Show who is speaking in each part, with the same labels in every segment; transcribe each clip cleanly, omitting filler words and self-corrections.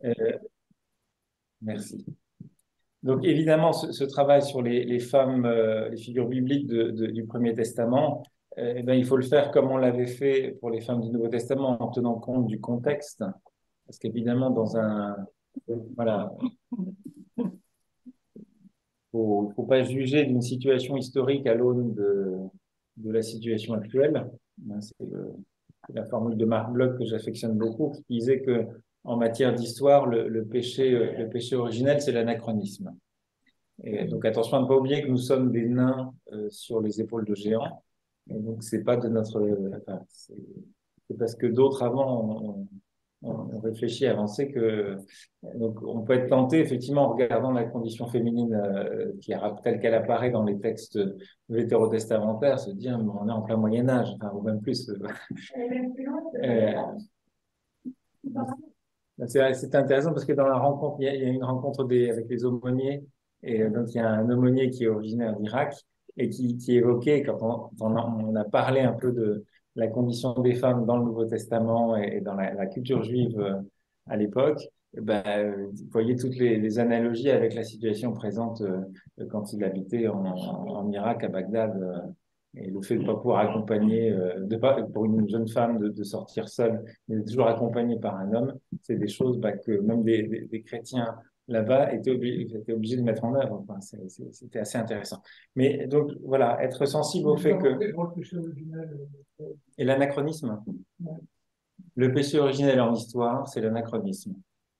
Speaker 1: Euh, merci. Donc évidemment, ce travail sur les femmes, les figures bibliques du Premier Testament, eh ben, il faut le faire comme on l'avait fait pour les femmes du Nouveau Testament, en tenant compte du contexte. Parce qu'évidemment, voilà, faut pas juger d'une situation historique à l'aune de la situation actuelle. C'est la formule de Marc Bloch que j'affectionne beaucoup, qui disait que en matière d'histoire, le péché originel, c'est l'anachronisme. Et donc attention à ne pas oublier que nous sommes des nains sur les épaules de géants. Et donc c'est pas de notre, enfin, c'est parce que d'autres avant ont réfléchi, avancé que donc on peut être tenté effectivement en regardant la condition féminine telle qu'elle apparaît dans les textes vétérotestamentaires, se dire mais on est en plein Moyen Âge, enfin, ou même plus. Euh, c'est intéressant parce que dans la rencontre, il y a une rencontre avec les aumôniers, et donc il y a un aumônier qui est originaire d'Irak et qui évoquait, on a parlé un peu de la condition des femmes dans le Nouveau Testament et dans la culture juive à l'époque, vous voyez toutes les analogies avec la situation présente quand il habitait en Irak, à Bagdad. Et le fait de ne pas pouvoir accompagner, pour une jeune femme de sortir seule, mais d'être toujours accompagnée par un homme, c'est des choses que même des chrétiens là-bas étaient obligés de mettre en œuvre. Enfin, c'était assez intéressant. Mais donc, voilà, être sensible au fait que... Et l'anachronisme, le péché originel en histoire, c'est l'anachronisme.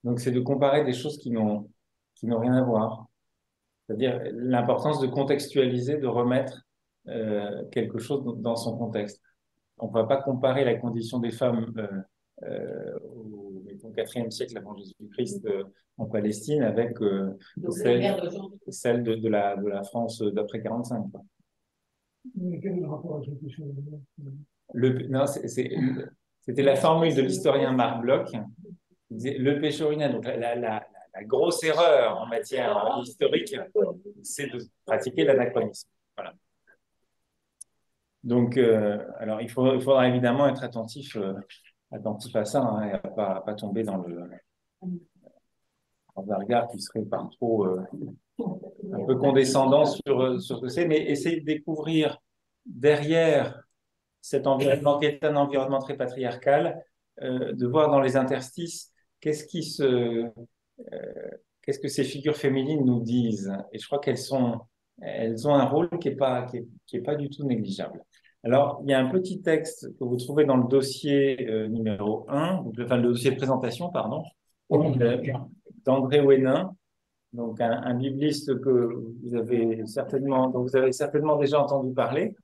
Speaker 1: Donc, c'est de comparer des choses qui n'ont rien à voir. C'est-à-dire l'importance de contextualiser, de remettre quelque chose dans son contexte. On ne va pas comparer la condition des femmes au mettons, 4e siècle avant Jésus-Christ en Palestine avec celle de la France d'après 45. Quoi. Mais quel est le rapport avec le péché originel? Non, c'était la formule de l'historien Marc Bloch. Il disait, le péché originel, donc la grosse erreur en matière historique, c'est de pratiquer l'anachronisme. Voilà. Donc, alors, il faudra évidemment être attentif à ça, hein, et à pas tomber dans un regard qui serait par trop un peu condescendant sur ce que c'est, mais essayer de découvrir derrière cet environnement qui est un environnement très patriarcal, de voir dans les interstices qu'est-ce qui se, qu'est-ce que ces figures féminines nous disent. Et je crois elles ont un rôle qui est pas du tout négligeable. Alors, il y a un petit texte que vous trouvez dans le dossier numéro 1, enfin le dossier de présentation, pardon, d'André Ouénin, donc un bibliste dont vous avez certainement déjà entendu parler.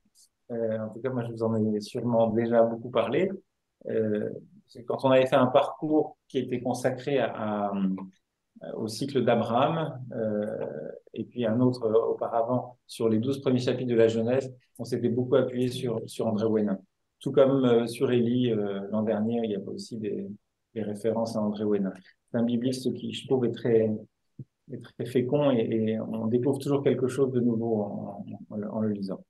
Speaker 1: En tout cas, moi, je vous en ai sûrement déjà beaucoup parlé. C'est quand on avait fait un parcours qui était consacré au cycle d'Abraham, et puis un autre auparavant sur les 12 premiers chapitres de la Genèse, on s'était beaucoup appuyé sur André Ouénin. Tout comme sur Élie l'an dernier, il y avait aussi des références à André Ouénin. C'est un bibliste qui, je trouve, est très fécond et on découvre toujours quelque chose de nouveau en le lisant.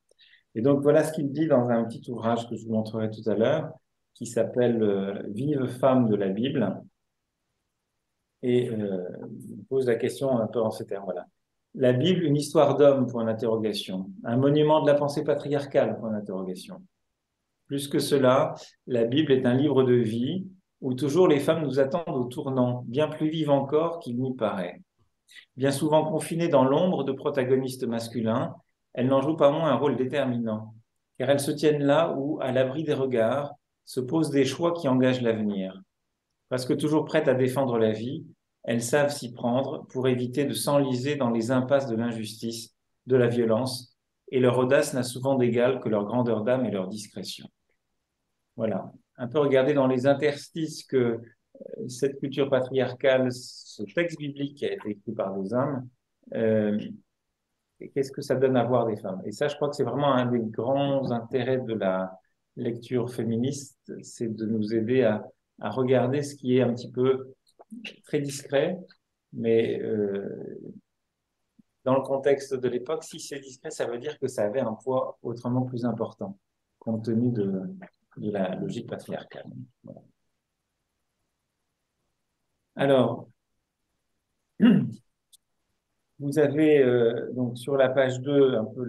Speaker 1: Et donc voilà ce qu'il dit dans un petit ouvrage que je vous montrerai tout à l'heure, qui s'appelle Vive femme de la Bible, et il pose la question un peu en ces termes. Voilà. La Bible, une histoire d'homme, point d'interrogation. Un monument de la pensée patriarcale, point d'interrogation. Plus que cela, la Bible est un livre de vie où toujours les femmes nous attendent au tournant, bien plus vives encore qu'il n'y paraît. Bien souvent confinées dans l'ombre de protagonistes masculins, elles n'en jouent pas moins un rôle déterminant, car elles se tiennent là où, à l'abri des regards, se posent des choix qui engagent l'avenir. Parce que toujours prêtes à défendre la vie, elles savent s'y prendre pour éviter de s'enliser dans les impasses de l'injustice, de la violence, et leur audace n'a souvent d'égal que leur grandeur d'âme et leur discrétion. Voilà. Un peu regarder dans les interstices que cette culture patriarcale, ce texte biblique qui a été écrit par des hommes, euh, qu'est-ce que ça donne à voir des femmes? Et ça, je crois que c'est vraiment un des grands intérêts de la lecture féministe, c'est de nous aider à regarder ce qui est un petit peu très discret, mais dans le contexte de l'époque, si c'est discret, ça veut dire que ça avait un poids autrement plus important, compte tenu de la logique patriarcale. Voilà. Alors, Vous avez donc sur la page 2 un peu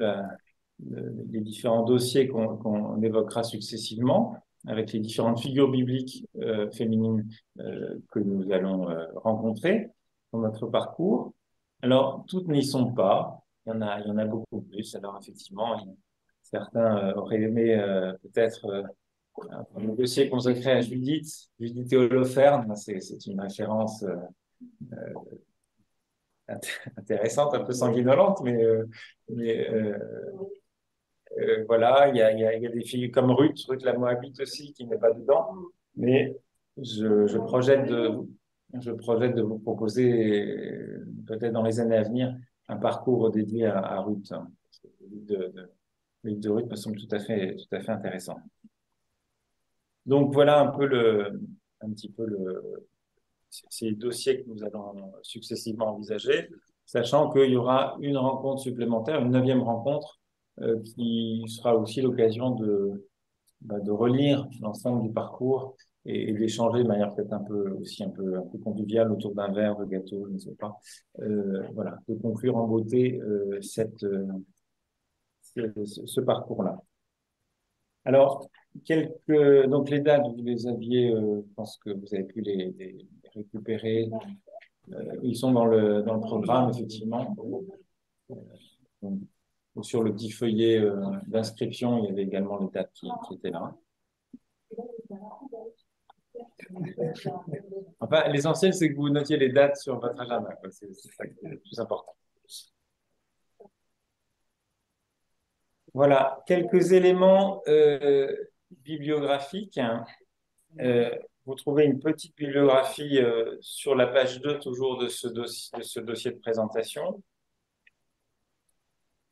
Speaker 1: les différents dossiers qu'on évoquera successivement, avec les différentes figures bibliques féminines que nous allons rencontrer dans notre parcours. Alors, toutes n'y sont pas. Il y en a beaucoup plus. Alors, effectivement, certains auraient aimé peut-être un dossier consacré à Judith, Judith et Holoferne. C'est une référence intéressante, un peu sanguinolente, mais voilà, il y a des filles comme Ruth la Moabite aussi, qui n'est pas dedans. Mais je projette de vous proposer, peut-être dans les années à venir, un parcours dédié à Ruth. Hein. Parce que le livre de Ruth me semble tout à fait intéressant. Donc voilà un petit peu ces dossiers que nous allons successivement envisager, sachant qu'il y aura une rencontre supplémentaire, une 9e rencontre, qui sera aussi l'occasion de relire l'ensemble du parcours et d'échanger de manière peut-être un peu conviviale autour d'un verre de gâteau, je ne sais pas. Voilà, de conclure en beauté ce parcours-là. Alors, donc les dates, vous les aviez, je pense que vous avez pu les récupérer. Ils sont dans le programme, effectivement. Donc, sur le petit feuillet d'inscription, il y avait également les dates qui étaient là. Enfin, l'essentiel, c'est que vous notiez les dates sur votre agenda. C'est ça qui est le plus important. Voilà, quelques éléments bibliographiques. Vous trouvez une petite bibliographie sur la page 2, toujours de ce dossier de présentation.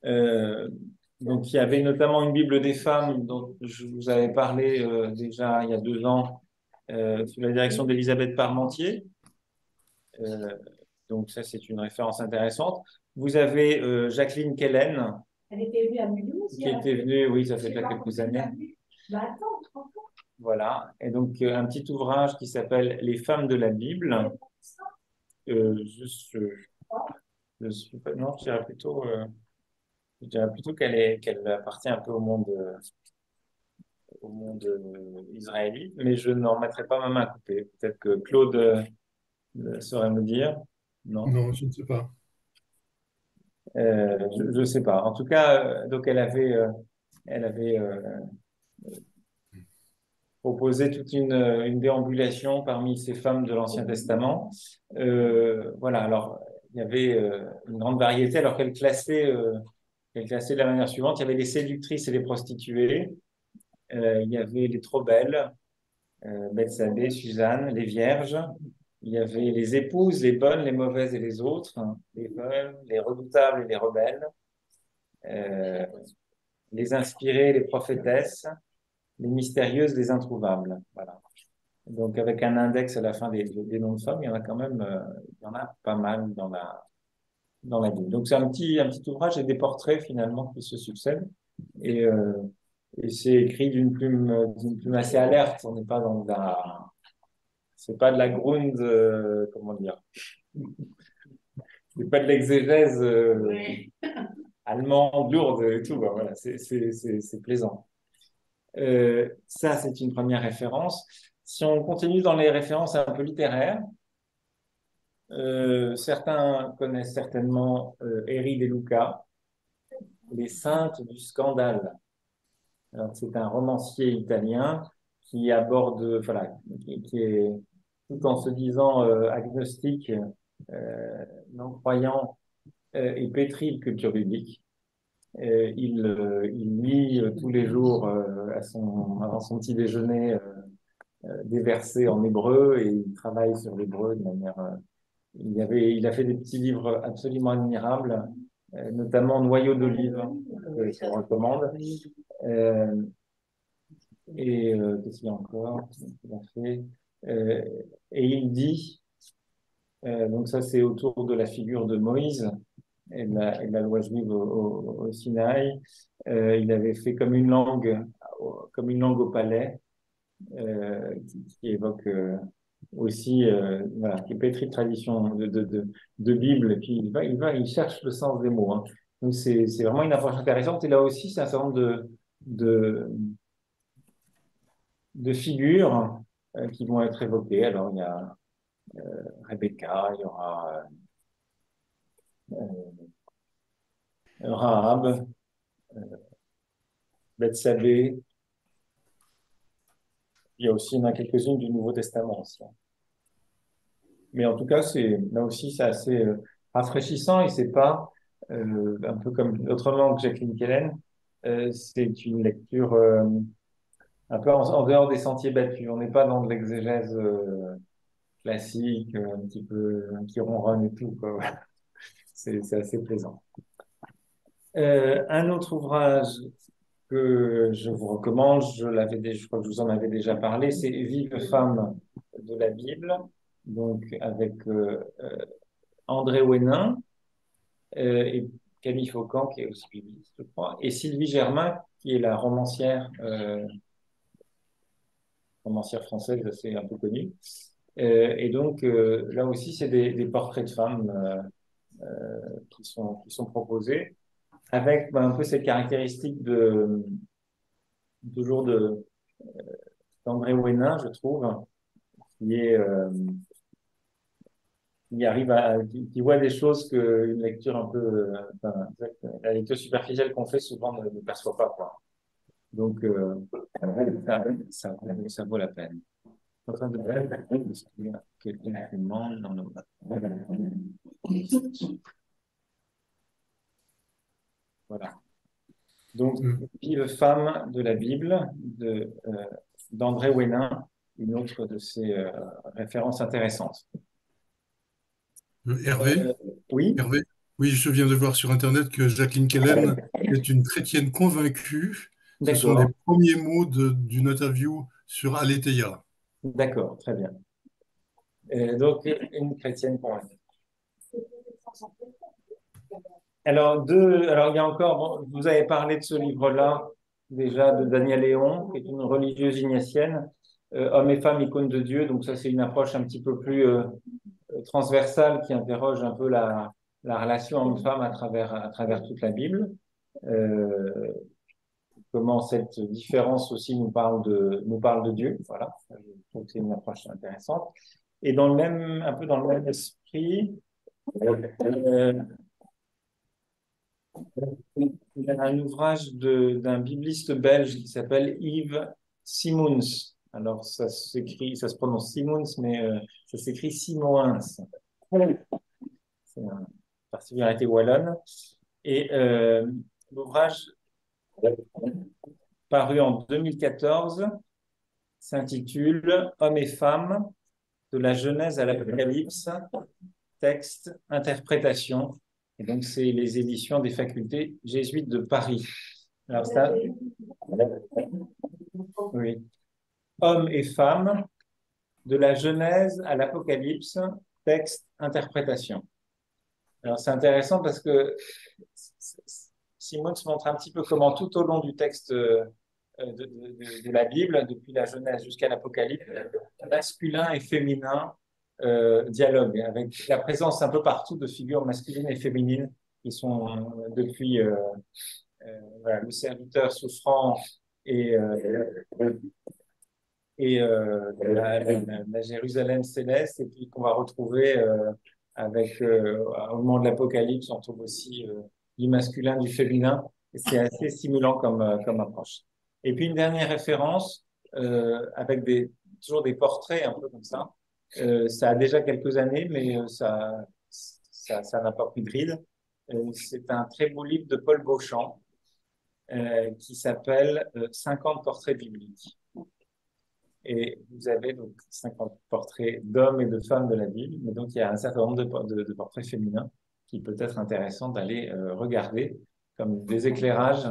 Speaker 1: Donc, il y avait notamment une Bible des femmes dont je vous avais parlé déjà il y a 2 ans, sous la direction d'Elisabeth Parmentier. Donc, ça, c'est une référence intéressante. Vous avez Jacqueline Kellen.
Speaker 2: Elle était venue à Mulhouse aussi.
Speaker 1: Qui était venue, oui, ça fait déjà quelques années.
Speaker 2: Bah attends,
Speaker 1: voilà. Et donc, un petit ouvrage qui s'appelle Les femmes de la Bible. Je suis pas, non, je dirais plutôt qu'elle appartient un peu au monde israélite, mais je n'en mettrai pas ma main à couper. Peut-être que Claude saurait me dire. Non,
Speaker 3: Non, je ne sais pas.
Speaker 1: je ne sais pas. En tout cas, donc elle avait proposé toute une déambulation parmi ces femmes de l'Ancien Testament. Voilà. Alors, il y avait une grande variété, alors qu'elle classait de la manière suivante. Il y avait les séductrices et les prostituées. Il y avait les trop belles, Bethsabée, Suzanne, les vierges. Il y avait les épouses, les bonnes, les mauvaises et les autres, hein, les bonnes, les redoutables et les rebelles, euh, les inspirées, les prophétesses, les mystérieuses, les introuvables. Voilà. Donc avec un index à la fin des noms de femmes, il y en a quand même, il y en a pas mal dans la Bible. Donc c'est un petit ouvrage et des portraits finalement qui se succèdent. Et, euh, et c'est écrit d'une plume assez alerte. On n'est pas dans c'est pas de la Grund, comment dire, c'est pas de l'exégèse allemande lourde et tout. Bah, voilà, c'est plaisant. Ça, c'est une première référence. Si on continue dans les références un peu littéraires, certains connaissent certainement Eri De Luca, Les Saintes du Scandale. C'est un romancier italien qui aborde, voilà, qui est tout en se disant agnostique, non-croyant et pétri de culture biblique. Il lit tous les jours avant son petit déjeuner des versets en hébreu et il travaille sur l'hébreu de manière. Il a fait des petits livres absolument admirables, notamment Noyau d'olive, que je recommande. Qu'est-ce qu'il y a encore? Il a fait, euh, et il dit, donc ça c'est autour de la figure de Moïse et de la loi juive au Sinaï. Il avait fait comme une langue au palais, qui évoque aussi, voilà, qui est pétri de tradition, de Bible, et puis il cherche le sens des mots, hein. Donc c'est vraiment une approche intéressante. Et là aussi, c'est un certain nombre de, de figures qui vont être évoquées. Alors, il y a Rebecca, il y aura Rahab, Bethsabée. Il y a aussi, il y en a quelques-unes du Nouveau Testament aussi, hein. Mais en tout cas, là aussi, c'est assez rafraîchissant et c'est pas un peu comme autrement que Jacqueline Kellen, c'est une lecture un peu en dehors des sentiers battus. On n'est pas dans de l'exégèse classique, un petit peu qui ronronne et tout, quoi. Voilà. C'est assez plaisant. Un autre ouvrage que je vous recommande, je crois que je vous en avais déjà parlé, c'est Vive femme de la Bible, donc avec André Hénin et Camille Faucan, qui est aussi bibliste, je crois, et Sylvie Germain, qui est la romancière française assez un peu connue. Et donc, là aussi, c'est des portraits de femmes qui sont proposés, avec un peu cette caractéristique toujours d'André Hénin, je trouve, qui est qui voit des choses qu'une lecture un peu, enfin, la lecture superficielle qu'on fait souvent ne perçoit pas, quoi. Donc, ça vaut la peine. Je suis en train de est-ce qu'il y a quelqu'un qui mange dans le... Voilà. Donc,
Speaker 3: Mm.
Speaker 1: Vive femme de la Bible d'André Hénin, une autre de ses références intéressantes.
Speaker 3: Hervé,
Speaker 1: Oui,
Speaker 3: Hervé, oui, je viens de voir sur Internet que Jacqueline Kellen est une chrétienne convaincue. Ce sont les
Speaker 1: d'accord,
Speaker 3: premiers mots d'une interview sur Aletheia.
Speaker 1: d'accord, très bien. Donc, une chrétienne convaincue. Alors, il y a encore, bon, vous avez parlé de ce livre-là, déjà, de Daniel Léon, qui est une religieuse ignatienne, Hommes et femmes, icônes de Dieu. Donc, ça, c'est une approche un petit peu plus transversale qui interroge un peu la relation homme-femme à travers toute la Bible. Euh, Comment cette différence aussi nous parle de Dieu. Voilà, je trouve que c'est une approche intéressante. Et un peu dans le même esprit, euh, il y a un ouvrage d'un bibliste belge qui s'appelle Yves Simons. Alors, ça se prononce Simons, mais ça s'écrit Simoens. C'est une particularité wallonne. Et l'ouvrage, paru en 2014, s'intitule Hommes et femmes, de la Genèse à l'Apocalypse, texte, interprétation. Et donc, c'est les éditions des facultés jésuites de Paris. Alors, ça, oui. Hommes et femmes, de la Genèse à l'Apocalypse, texte, interprétation. Alors, c'est intéressant parce que Simon se montre un petit peu comment tout au long du texte de la Bible, depuis la Genèse jusqu'à l'Apocalypse, masculin et féminin dialogue, avec la présence un peu partout de figures masculines et féminines qui sont depuis voilà, le serviteur souffrant et, la Jérusalem céleste, et puis qu'on va retrouver au moment de l'Apocalypse, on trouve aussi du masculin, du féminin, et c'est assez stimulant comme approche. Et puis une dernière référence, avec toujours des portraits un peu comme ça. Ça a déjà quelques années, mais ça n'a pas pris de ride. C'est un très beau livre de Paul Beauchamp qui s'appelle 50 portraits bibliques. Et vous avez donc 50 portraits d'hommes et de femmes de la Bible, mais donc il y a un certain nombre de portraits féminins qui peut être intéressant d'aller regarder comme des éclairages.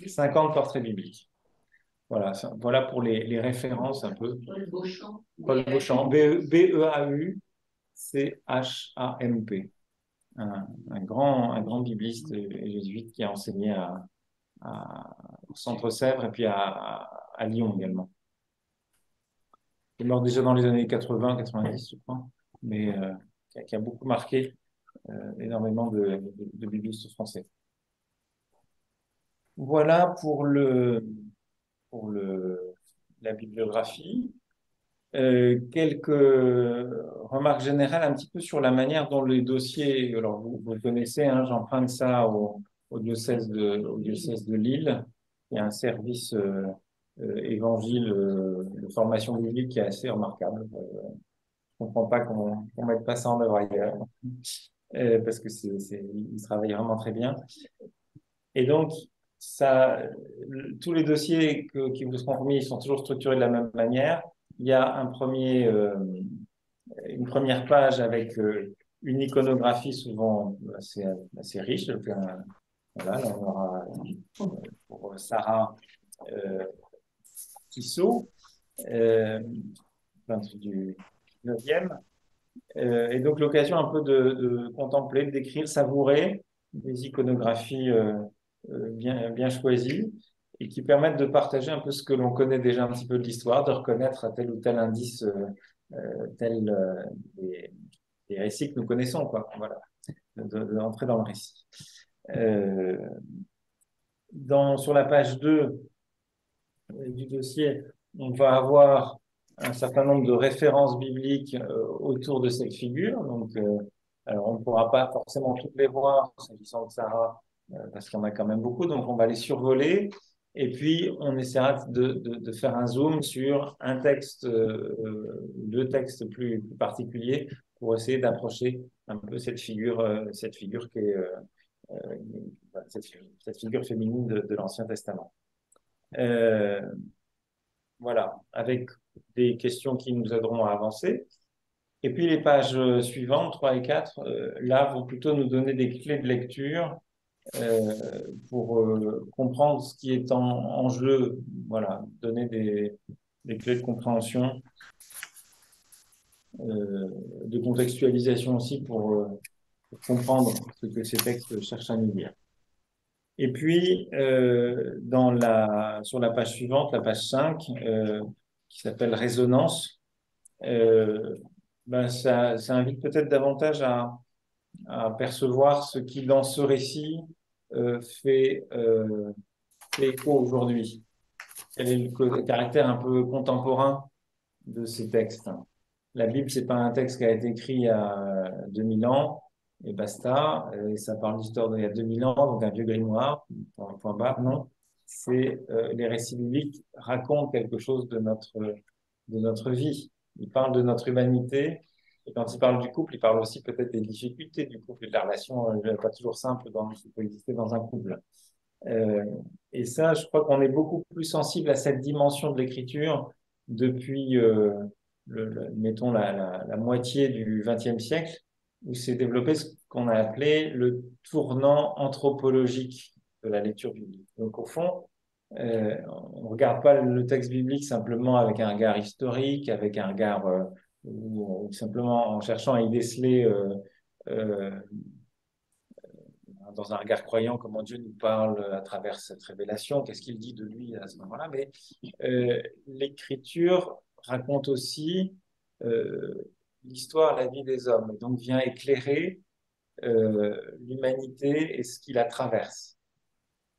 Speaker 1: 50 portraits bibliques. Voilà pour les références un peu.
Speaker 2: Paul Beauchamp.
Speaker 1: Paul Beauchamp, Beauchamp, un grand bibliste jésuite qui a enseigné au Centre Sèvres et puis à Lyon également. qui est mort déjà dans les années 80, 90, je crois, mais qui a beaucoup marqué énormément de biblistes français. Voilà pour la bibliographie. Quelques remarques générales un petit peu sur la manière dont les dossiers, alors vous connaissez, hein, j'emprunte ça au diocèse de Lille. Il y a un service évangile de formation biblique qui est assez remarquable. Je comprends pas qu'on mette pas ça en œuvre ailleurs, parce que ils travaillent vraiment très bien. Et donc, ça, tous les dossiers qui vous seront remis sont toujours structurés de la même manière. Il y a une première page avec une iconographie souvent assez riche. Donc, voilà, là, on aura pour Sarah Tissot, peintre du 9e. Et donc, l'occasion un peu de contempler, d'écrire, savourer des iconographies bien choisies et qui permettent de partager un peu ce que l'on connaît déjà un petit peu de l'histoire, de reconnaître à tel ou tel indice, des, des récits que nous connaissons, quoi. Voilà, d'entrer dans le récit. Sur la page 2 du dossier, on va avoir un certain nombre de références bibliques autour de cette figure. Donc, alors on ne pourra pas forcément toutes les voir s'agissant de Sarah, parce qu'il y en a quand même beaucoup. Donc, on va les survoler. Et puis, on essaiera de faire un zoom sur un texte, deux textes plus particuliers pour essayer d'approcher un peu cette figure qui est cette figure féminine de l'Ancien Testament. Voilà, avec des questions qui nous aideront à avancer. Et puis les pages suivantes, 3 et 4, là, vont plutôt nous donner des clés de lecture pour comprendre ce qui est en jeu. Voilà, donner des clés de compréhension, de contextualisation aussi pour comprendre ce que ces textes cherchent à nous dire. Et puis, sur la page suivante, la page 5, qui s'appelle Résonance, ça invite peut-être davantage à percevoir ce qui, dans ce récit, fait écho aujourd'hui. Quel est le caractère un peu contemporain de ces textes? La Bible, c'est pas un texte qui a été écrit il y a 2000 ans, et basta. Et ça parle d'histoire d'il y a 2000 ans, donc un vieux grimoire, point barre. Non, les récits bibliques racontent quelque chose de notre vie. Ils parlent de notre humanité. Et quand ils parlent du couple, ils parlent aussi peut-être des difficultés du couple et de la relation pas toujours simple qui peut exister dans un couple. Euh, et ça, je crois qu'on est beaucoup plus sensible à cette dimension de l'écriture depuis, mettons, la moitié du XXe siècle, où s'est développé ce qu'on a appelé le tournant anthropologique de la lecture biblique. Donc, au fond, on ne regarde pas le texte biblique simplement avec un regard historique, avec un regard ou simplement en cherchant à y déceler euh, dans un regard croyant comment Dieu nous parle à travers cette révélation, qu'est-ce qu'il dit de lui à ce moment-là. Mais l'Écriture raconte aussi l'histoire, la vie des hommes, et donc vient éclairer l'humanité et ce qui la traverse.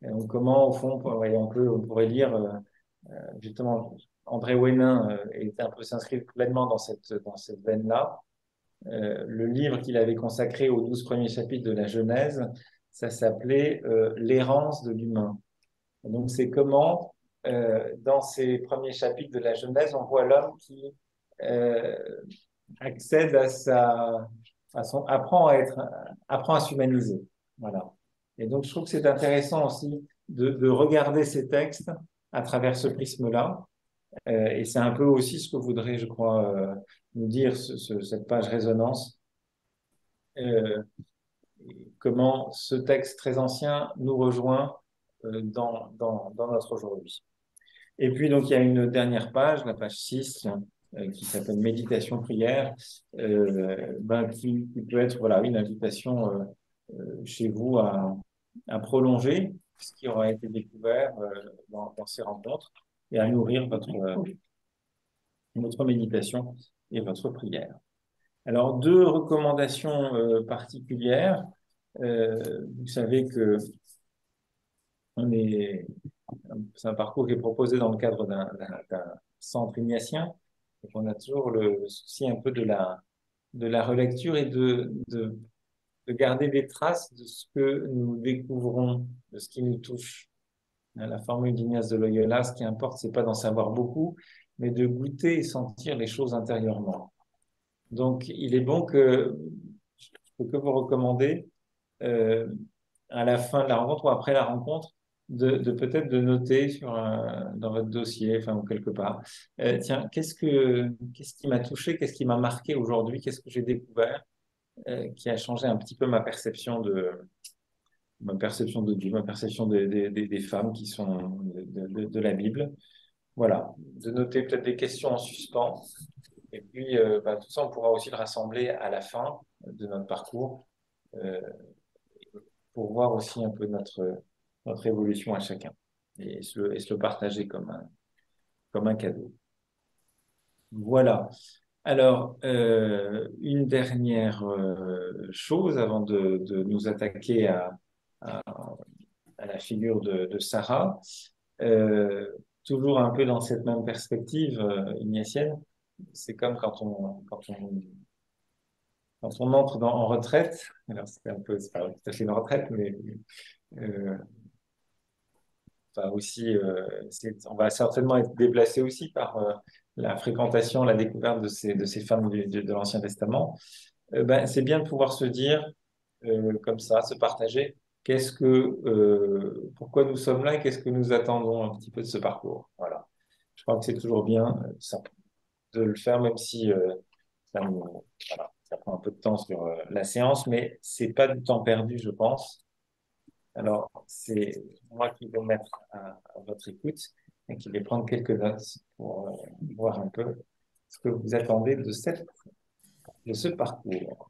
Speaker 1: Et donc, comment, au fond, on pourrait lire justement, André Ouénin s'inscrit pleinement dans cette veine-là. Le livre qu'il avait consacré aux 12 premiers chapitres de la Genèse, ça s'appelait L'errance de l'humain. Donc, c'est comment, dans ces premiers chapitres de la Genèse, on voit l'homme qui euh, accède apprend à s'humaniser. Voilà. Et donc, je trouve que c'est intéressant aussi de regarder ces textes à travers ce prisme-là. Et c'est un peu aussi ce que voudrait, je crois, nous dire cette page résonance. Euh, Comment ce texte très ancien nous rejoint dans notre aujourd'hui. Et puis, donc, il y a une dernière page, la page 6, qui s'appelle Méditation prière, qui peut être voilà, une invitation chez vous à prolonger ce qui aura été découvert dans ces rencontres et à nourrir votre méditation et votre prière. Alors, deux recommandations particulières. Vous savez que c'est un parcours qui est proposé dans le cadre d'un centre ignatien. Donc, on a toujours le souci un peu de la relecture et de garder des traces de ce que nous découvrons, de ce qui nous touche. La formule d'Ignace de Loyola, ce qui importe, c'est pas d'en savoir beaucoup, mais de goûter et sentir les choses intérieurement. Donc, il est bon je peux que vous recommander, euh, à la fin de la rencontre ou après la rencontre, de peut-être de noter dans votre dossier, enfin, ou quelque part, tiens, qu'est-ce qui m'a touché, qu'est-ce qui m'a marqué aujourd'hui, qu'est-ce que j'ai découvert, qui a changé un petit peu ma perception de Dieu, ma perception des femmes qui sont de la Bible. Voilà, de noter peut-être des questions en suspens. Et puis, tout ça, on pourra aussi le rassembler à la fin de notre parcours euh, pour voir aussi un peu notre évolution à chacun et se le partager comme un cadeau. Voilà. Alors, une dernière chose avant de nous attaquer à, à la figure de Sarah. Euh, Toujours un peu dans cette même perspective ignatienne, c'est comme quand on entre en retraite, alors c'est pas tout à fait une retraite, mais euh, aussi, on va certainement être déplacé aussi par la fréquentation, la découverte de ces femmes de l'Ancien Testament. C'est bien de pouvoir se dire comme ça, se partager. Pourquoi nous sommes là et qu'est-ce que nous attendons un petit peu de ce parcours? Voilà. Je crois que c'est toujours bien de le faire, même si ça prend un peu de temps sur la séance, mais c'est pas du temps perdu, je pense. Alors, c'est moi qui vais me mettre à votre écoute et qui vais prendre quelques notes pour voir un peu ce que vous attendez de ce parcours.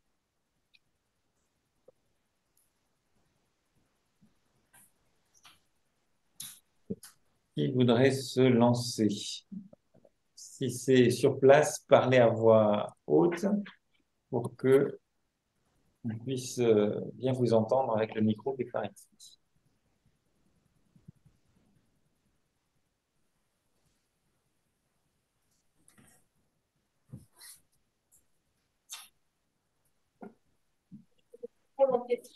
Speaker 1: Qui voudrait se lancer? Si c'est sur place, parlez à voix haute pour que on puisse bien vous entendre avec le micro qui est par ici.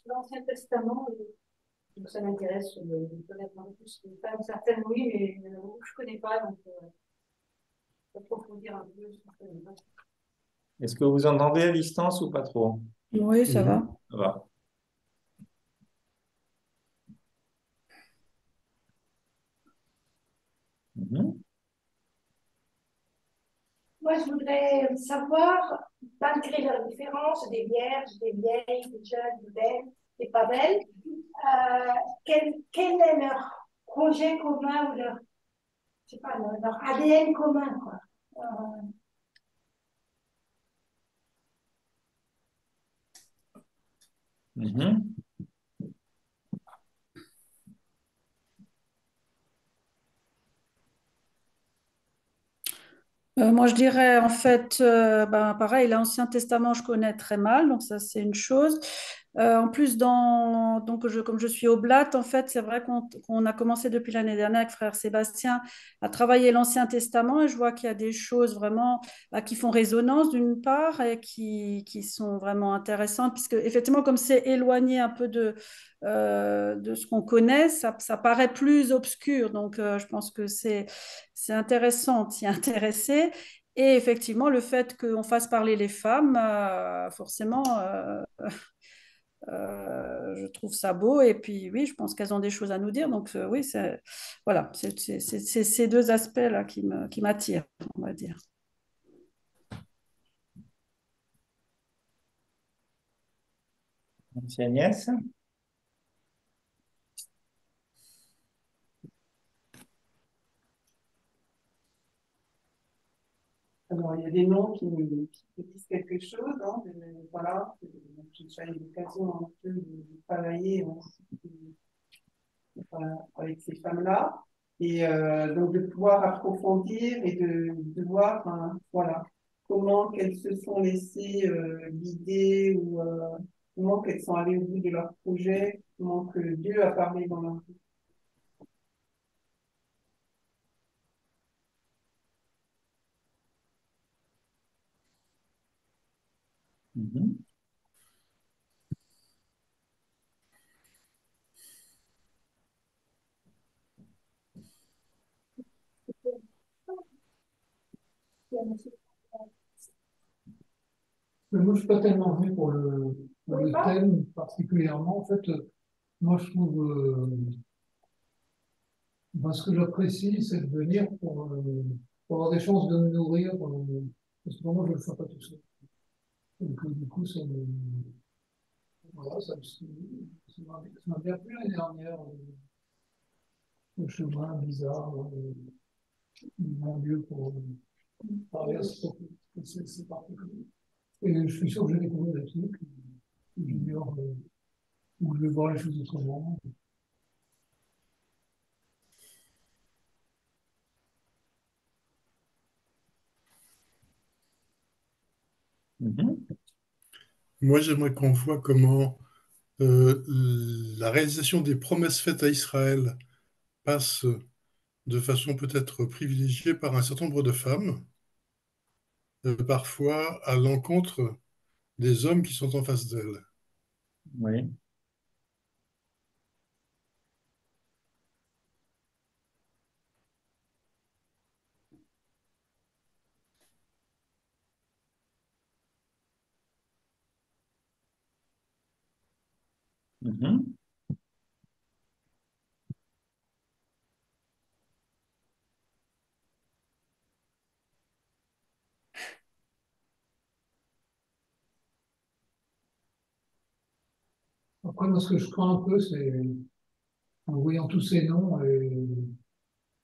Speaker 2: L'Ancien Testament, donc ça m'intéresse de connaître un peu plus les femmes. Certaines, oui, mais je ne connais pas, donc approfondir un peu ce que je connais pas.
Speaker 1: Est-ce que vous entendez à distance ou pas trop?
Speaker 4: Oui, ça va.
Speaker 1: Ça va. Mhm.
Speaker 2: Moi, je voudrais savoir, malgré leurs différences, des vierges, des vieilles, des jeunes, des belles, des pas belles, quel est leur projet commun ou je sais pas, leur ADN commun, quoi.
Speaker 1: Mhm.
Speaker 4: Moi, je dirais en fait, pareil, l'Ancien Testament, je connais très mal, donc ça, c'est une chose. En plus, comme je suis oblate, en fait, c'est vrai qu'on a commencé depuis l'année dernière avec frère Sébastien à travailler l'Ancien Testament et je vois qu'il y a des choses vraiment qui font résonance d'une part et qui sont vraiment intéressantes, puisque effectivement, comme c'est éloigné un peu de ce qu'on connaît, ça paraît plus obscur. Donc, je pense que c'est intéressant de s'y intéresser. Et effectivement, le fait qu'on fasse parler les femmes, forcément, je trouve ça beau. Et puis, oui, je pense qu'elles ont des choses à nous dire. Donc, oui, voilà, c'est ces deux aspects-là qui m'attirent, on va dire.
Speaker 1: Merci Agnès.
Speaker 5: Alors, il y a des noms qui disent quelque chose. Hein, voilà, j'ai déjà eu l'occasion un peu de travailler avec ces femmes-là. Et donc de pouvoir approfondir et de voir voilà, comment qu'elles se sont laissées guider ou comment qu'elles sont allées au bout de leur projet, comment que Dieu a parlé dans leur vie.
Speaker 1: Mhm.
Speaker 6: Mais moi, je suis pas tellement venu pour le thème particulièrement. En fait, moi, je trouve, ben, ce que j'apprécie, c'est de venir pour avoir des chances de me nourrir. Parce que pour moi, je ne le fais pas tout seul. Donc, du coup, voilà, ça m'a bien plu l'année dernière. Le chemin bizarre, mon lieu pour parler à ce propos. C'est particulier. Et je suis sûr que j'ai découvert des trucs. J'ignore, où je vais voir les choses autrement.
Speaker 1: Mhm.
Speaker 3: Moi, j'aimerais qu'on voit comment la réalisation des promesses faites à Israël passe de façon peut-être privilégiée par un certain nombre de femmes, parfois à l'encontre des hommes qui sont en face d'elles.
Speaker 1: Oui. Mhm.
Speaker 6: Après, moi, ce que je crains un peu, c'est, en voyant tous ces noms,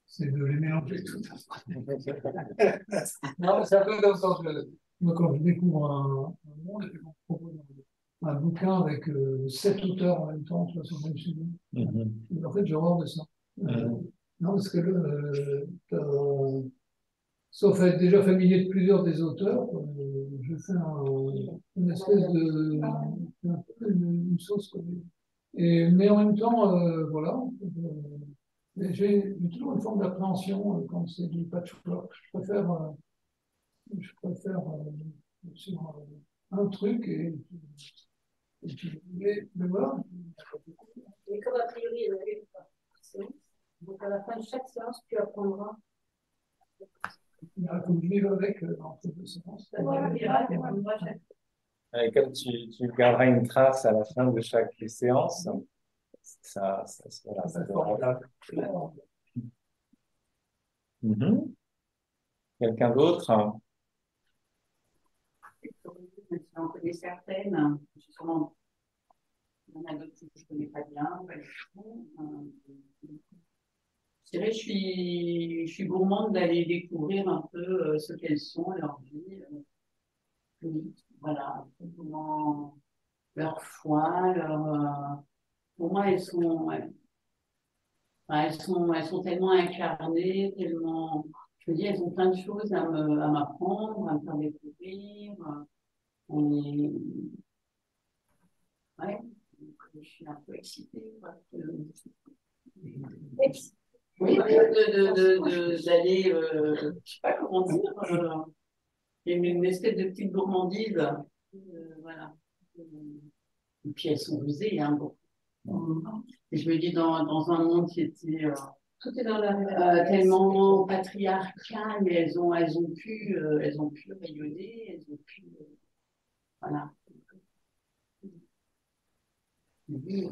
Speaker 6: c'est de les mélanger tout. Non, c'est un peu dans le sens que moi, quand je découvre un monde, et que on propose un bouquin avec 7 auteurs en même temps, tu vois, sur le même sujet,
Speaker 1: Mhm.
Speaker 6: et en fait, j'ai horreur de ça.
Speaker 1: Mhm.
Speaker 6: Non, parce que sauf à être déjà familier de plusieurs des auteurs, je fais une espèce un peu une sauce commune. Mais en même temps, voilà, mais j'ai toujours une forme d'appréhension quand c'est du patchwork. Je préfère sur un truc mais voilà.
Speaker 2: Et comme a priori, il y en a eu par séance, donc à la fin de chaque séance, tu apprendras.
Speaker 6: Il faut que je vive avec entre deux séances.
Speaker 2: Voilà, il y aura des endroits chaque.
Speaker 1: Et comme tu garderas une trace à la fin de chaque séance, voilà, ça
Speaker 6: C'est
Speaker 1: te
Speaker 6: formidable.
Speaker 1: Mhm. Quelqu'un d'autre?
Speaker 5: Si j'en connais certaines, sûrement, il y en a d'autres que je ne connais pas bien, pas du tout. Je dirais, je suis gourmande d'aller découvrir un peu ce qu'elles sont, leur vie, voilà, comment leur foi, pour moi, elles sont tellement incarnées, tellement, je veux dire, elles ont plein de choses à m'apprendre, à me faire découvrir. Et, ouais, donc, je suis un peu excitée, quoi, oui, d'aller, je sais pas comment dire, il y a une espèce de petite gourmandise, voilà. Et puis elles sont rusées, hein, bon. Et je me dis, dans un monde qui était
Speaker 2: Tout est dans la
Speaker 5: tellement patriarcal, mais elles ont pu rayonner, elles ont pu, voilà. Oui,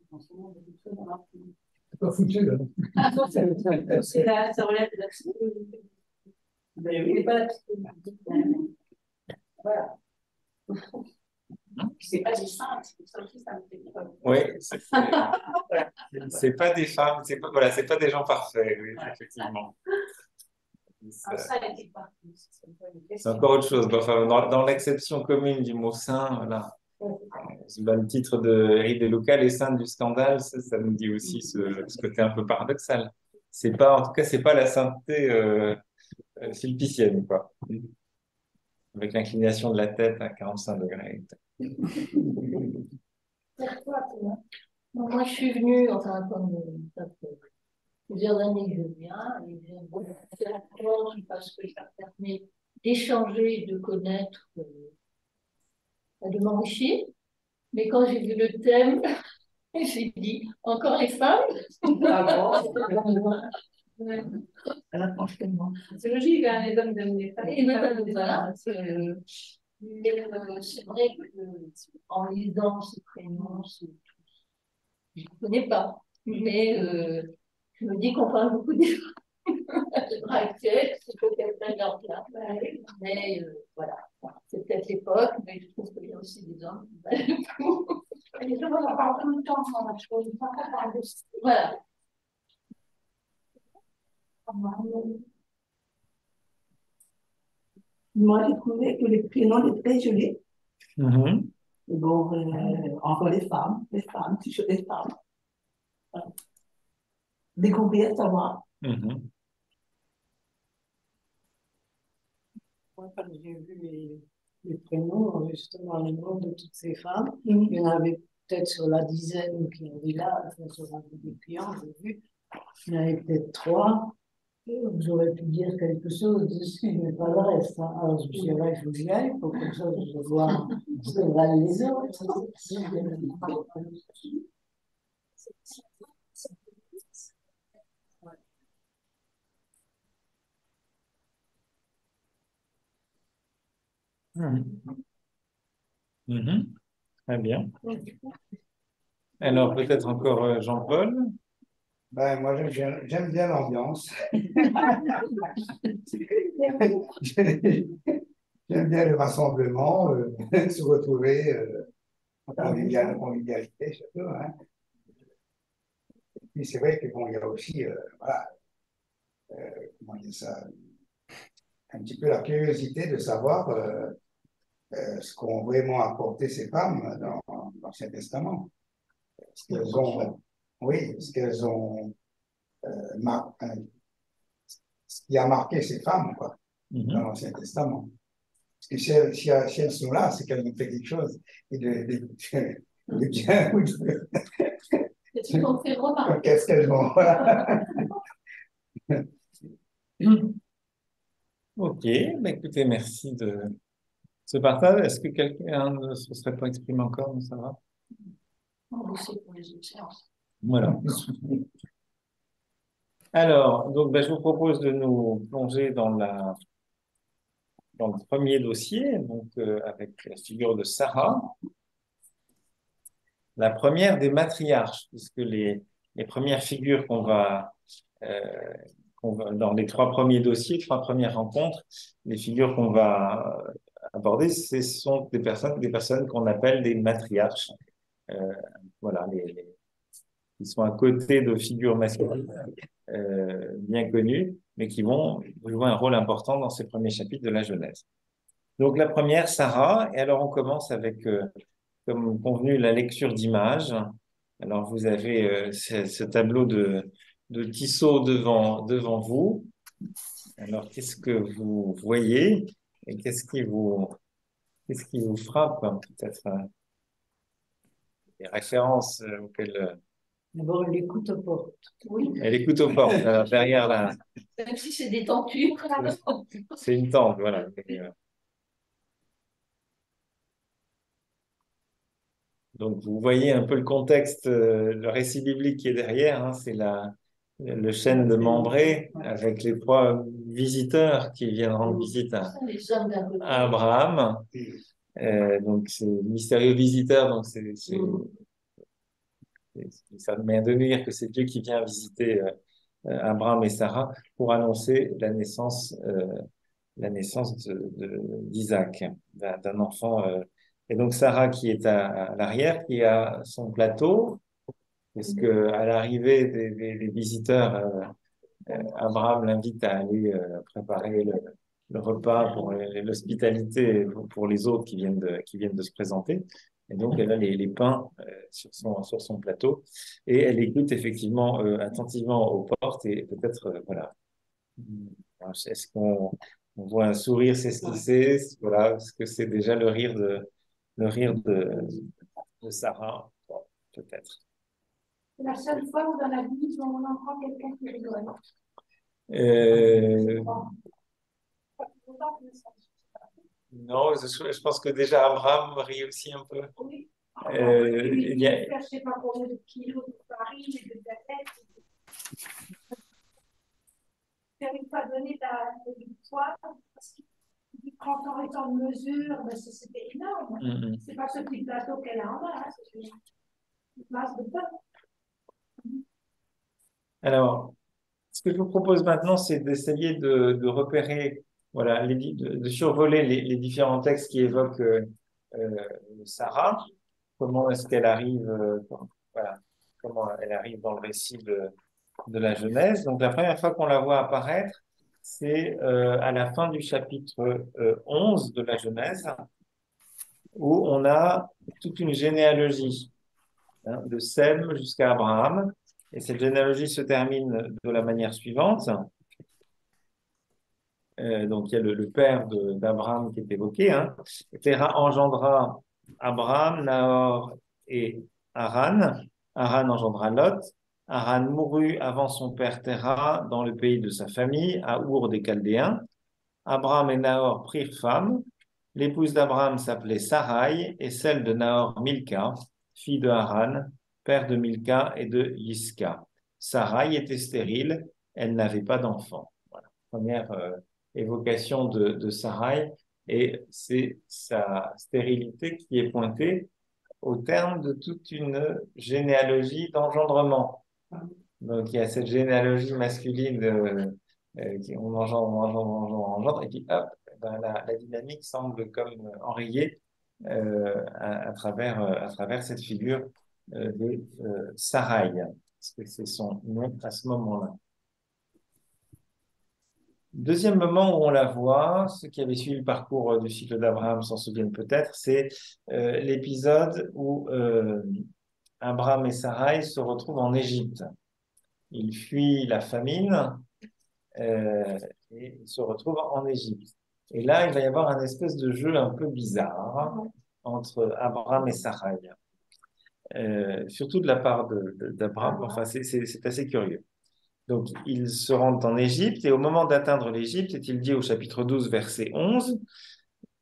Speaker 5: en ce moment, beaucoup de choses à voir.
Speaker 6: C'est pas foutu, là.
Speaker 2: Ça relève de la psychologie.
Speaker 5: Mais oui,
Speaker 2: Pas la psychologie.
Speaker 5: voilà. C'est pas des saintes, ça aussi, ça me fait peur.
Speaker 1: Oui, c'est pas des femmes, voilà, c'est pas des gens parfaits, oui, effectivement.
Speaker 2: Ça, elle était partie.
Speaker 1: C'est encore autre chose. Enfin, dans l'acception commune du mot saint, voilà. Le titre de Henri De Luca, Les saints du scandale, ça nous dit aussi ce côté un peu paradoxal. c'est pas, en tout cas, c'est pas la sainteté sulpicienne, quoi. Avec l'inclination de la tête à 45 degrés.
Speaker 7: Pourquoi, toi? Moi, je suis venue, enfin, comme ça fait plusieurs années que je viens, et j'aime beaucoup faire la rencontre parce que ça permet d'échanger, de connaître, de m'enrichir. Mais quand j'ai vu le thème, j'ai dit, encore les femmes? Ah bon? Ouais. Alors, franchement.
Speaker 2: C'est logique, hein, les hommes aiment les femmes.
Speaker 7: Et voilà, c'est vrai qu'en lisant ces prénoms, je ne connais pas. Mais je me dis qu'on parle beaucoup des femmes actuelles, c'est peut-être pas leur place. Mais voilà, c'est peut-être l'époque, mais je trouve qu'il y a aussi des hommes qui valent le coup.
Speaker 2: Les hommes, on en parle tout le temps, je trouve.
Speaker 7: Voilà.
Speaker 8: Moi, j'ai trouvé que les prénoms étaient très jolis.
Speaker 1: Mhm.
Speaker 8: Et bon, encore les femmes, toujours les femmes. Découvrir, savoir.
Speaker 1: Mhm.
Speaker 5: Moi, quand j'ai vu les prénoms, justement, les noms de toutes ces femmes, il y en avait peut-être sur la dizaine qui avaient là, enfin, sur un peu des clients, j'ai vu, il y en avait peut-être 3. J'aurais pu dire quelque chose dessus, mais pas le reste. Hein. Alors, je me suis dit, là, il faut que j'y aille, pour comme ça, je vois ce que valent les autres.
Speaker 1: Mhm. Mhm. Très bien. Alors, peut-être encore Jean-Paul.
Speaker 9: Ben, moi, j'aime bien l'ambiance. J'aime bien le rassemblement, se retrouver en convivialité, surtout. Hein. Et puis, c'est vrai que bon, il y a aussi, voilà, comment dire ça, un petit peu la curiosité de savoir ce qu'ont vraiment apporté ces femmes dans l'Ancien Testament. Ce qu'elles ont, oui, ce qu'elles ont ce qui a marqué ces femmes, quoi, dans l'Ancien Testament. Parce que si elles sont là, c'est qu'elles ont fait quelque chose et de bien ou de...
Speaker 7: Qu'est-ce qu'on fait remarquer?
Speaker 9: Qu'est-ce qu'elles ont, voilà.
Speaker 1: Ok, bah, écoutez, merci de ce partage. Est-ce que quelqu'un ne se serait pas exprimé encore? Non, ça va?
Speaker 7: On le sait pour les autres séances.
Speaker 1: Voilà. Alors, donc, bah, je vous propose de nous plonger dans le premier dossier, donc avec la figure de Sarah, la première des matriarches, puisque les premières figures dans les 3 premiers dossiers, 3 premières rencontres, les figures qu'on va aborder, ce sont des personnes qu'on appelle des matriarches. Voilà, qui sont à côté de figures masculines bien connues, mais qui vont jouer un rôle important dans ces premiers chapitres de la Genèse. Donc la première, Sarah, et alors on commence avec, comme convenu, la lecture d'images. Alors vous avez ce tableau de Tissot devant vous. Alors qu'est-ce que vous voyez et qu'est-ce qui vous frappe, hein, peut-être des références auxquelles
Speaker 5: D'abord, elle écoute aux portes.
Speaker 7: Oui.
Speaker 1: elle écoute aux portes, derrière là.
Speaker 7: Même si c'est des tentures.
Speaker 1: C'est une tente, voilà. Donc, vous voyez un peu le contexte, le récit biblique qui est derrière, hein, c'est le chêne de Mambré avec les 3 visiteurs qui viennent rendre visite
Speaker 7: Les hommes d'un côté.
Speaker 1: à Abraham. Donc, c'est mystérieux visiteur, donc ça met à devenir que c'est Dieu qui vient visiter Abraham et Sarah pour annoncer la naissance d'Isaac, d'un enfant. Et donc Sarah qui est à l'arrière, qui a son plateau, puisque à l'arrivée des visiteurs, Abraham l'invite à aller préparer le repas pour l'hospitalité pour les autres qui viennent de se présenter. Et donc, elle a les pains sur son plateau et elle écoute effectivement attentivement aux portes et peut-être, voilà, est-ce qu'on voit un sourire s'esquisser? Voilà, est-ce que c'est déjà le rire de Sarah? Bon, peut-être.
Speaker 2: C'est la seule fois où dans la Bible on entend quelqu'un qui rigole.
Speaker 1: Non, je pense que déjà Abraham rit aussi un peu.
Speaker 2: Oui.
Speaker 1: Il y a...
Speaker 2: Je ne sais pas combien de kilos de farine et de galettes. Je n'arrive pas à donner du poids parce que quand on est en mesure, ben c'était énorme.
Speaker 1: Mm-hmm.
Speaker 2: C'est pas ce petit plateau qu'elle a en main, hein, c'est une masse de pain.
Speaker 1: Alors, ce que je vous propose maintenant, c'est d'essayer de repérer, voilà, de survoler les différents textes qui évoquent Sarah. Comment est-ce qu'elle arrive, voilà, comment elle arrive dans le récit de la Genèse. Donc, la première fois qu'on la voit apparaître, c'est à la fin du chapitre 11 de la Genèse, où on a toute une généalogie, hein, de Sem jusqu'à Abraham. Et cette généalogie se termine de la manière suivante. Donc, il y a le père d'Abraham qui est évoqué. Hein. Téra engendra Abraham, Nahor et Haran. Haran engendra Lot. Haran mourut avant son père Téra dans le pays de sa famille, à Our des Chaldéens. Abraham et Nahor prirent femme. L'épouse d'Abraham s'appelait Sarai et celle de Nahor Milka, fille de Haran, père de Milka et de Yiska. Sarai était stérile, elle n'avait pas d'enfant. Voilà. Première évocation de Sarai, et c'est sa stérilité qui est pointée au terme de toute une généalogie d'engendrement. Donc il y a cette généalogie masculine qui on engendre, et puis hop, ben, la dynamique semble comme enrayée à travers cette figure de Sarai, parce que c'est son nom à ce moment-là. Deuxième moment où on la voit, ceux qui avaient suivi le parcours du cycle d'Abraham s'en souviennent peut-être, c'est l'épisode où Abraham et Sarai se retrouvent en Égypte. Ils fuient la famine et ils se retrouvent en Égypte. Et là, il va y avoir un espèce de jeu un peu bizarre entre Abraham et Sarai. Surtout de la part d'Abraham, enfin c'est assez curieux. Donc, ils se rendent en Égypte et au moment d'atteindre l'Égypte, est-il dit au chapitre 12, verset 11,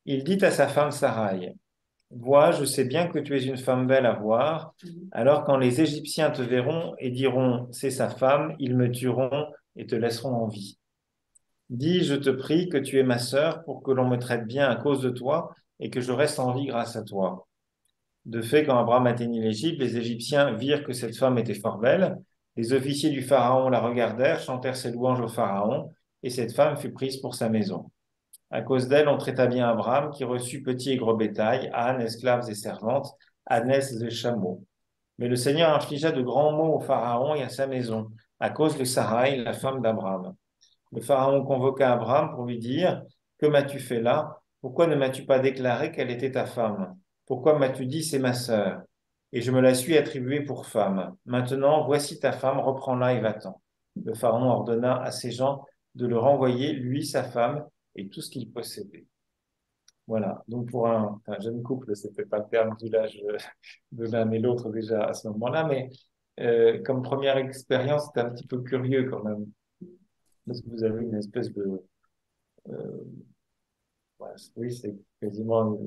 Speaker 1: il dit à sa femme Sarai, « Vois, je sais bien que tu es une femme belle à voir, alors quand les Égyptiens te verront et diront, c'est sa femme, ils me tueront et te laisseront en vie. Dis, je te prie, que tu es ma sœur pour que l'on me traite bien à cause de toi et que je reste en vie grâce à toi. » De fait, quand Abraham atteignit l'Égypte, les Égyptiens virent que cette femme était fort belle. Les officiers du Pharaon la regardèrent, chantèrent ses louanges au Pharaon, et cette femme fut prise pour sa maison. À cause d'elle, on traita bien Abraham, qui reçut petit et gros bétail, ânes, esclaves et servantes, ânesses et chameaux. Mais le Seigneur infligea de grands maux au Pharaon et à sa maison, à cause de Sarai, la femme d'Abraham. Le Pharaon convoqua Abraham pour lui dire, « Que m'as-tu fait là? Pourquoi ne m'as-tu pas déclaré qu'elle était ta femme? Pourquoi m'as-tu dit, c'est ma sœur? Et je me la suis attribuée pour femme. Maintenant, voici ta femme, reprends-la et va-t'en. » Le Pharaon ordonna à ses gens de le renvoyer, lui, sa femme, et tout ce qu'il possédait. Voilà. Donc, pour un jeune couple, c'était pas le terme d'usage de l'un et l'autre déjà à ce moment-là, mais comme première expérience, c'était un petit peu curieux quand même. Parce que vous avez une espèce de... ouais, oui, c'est quasiment...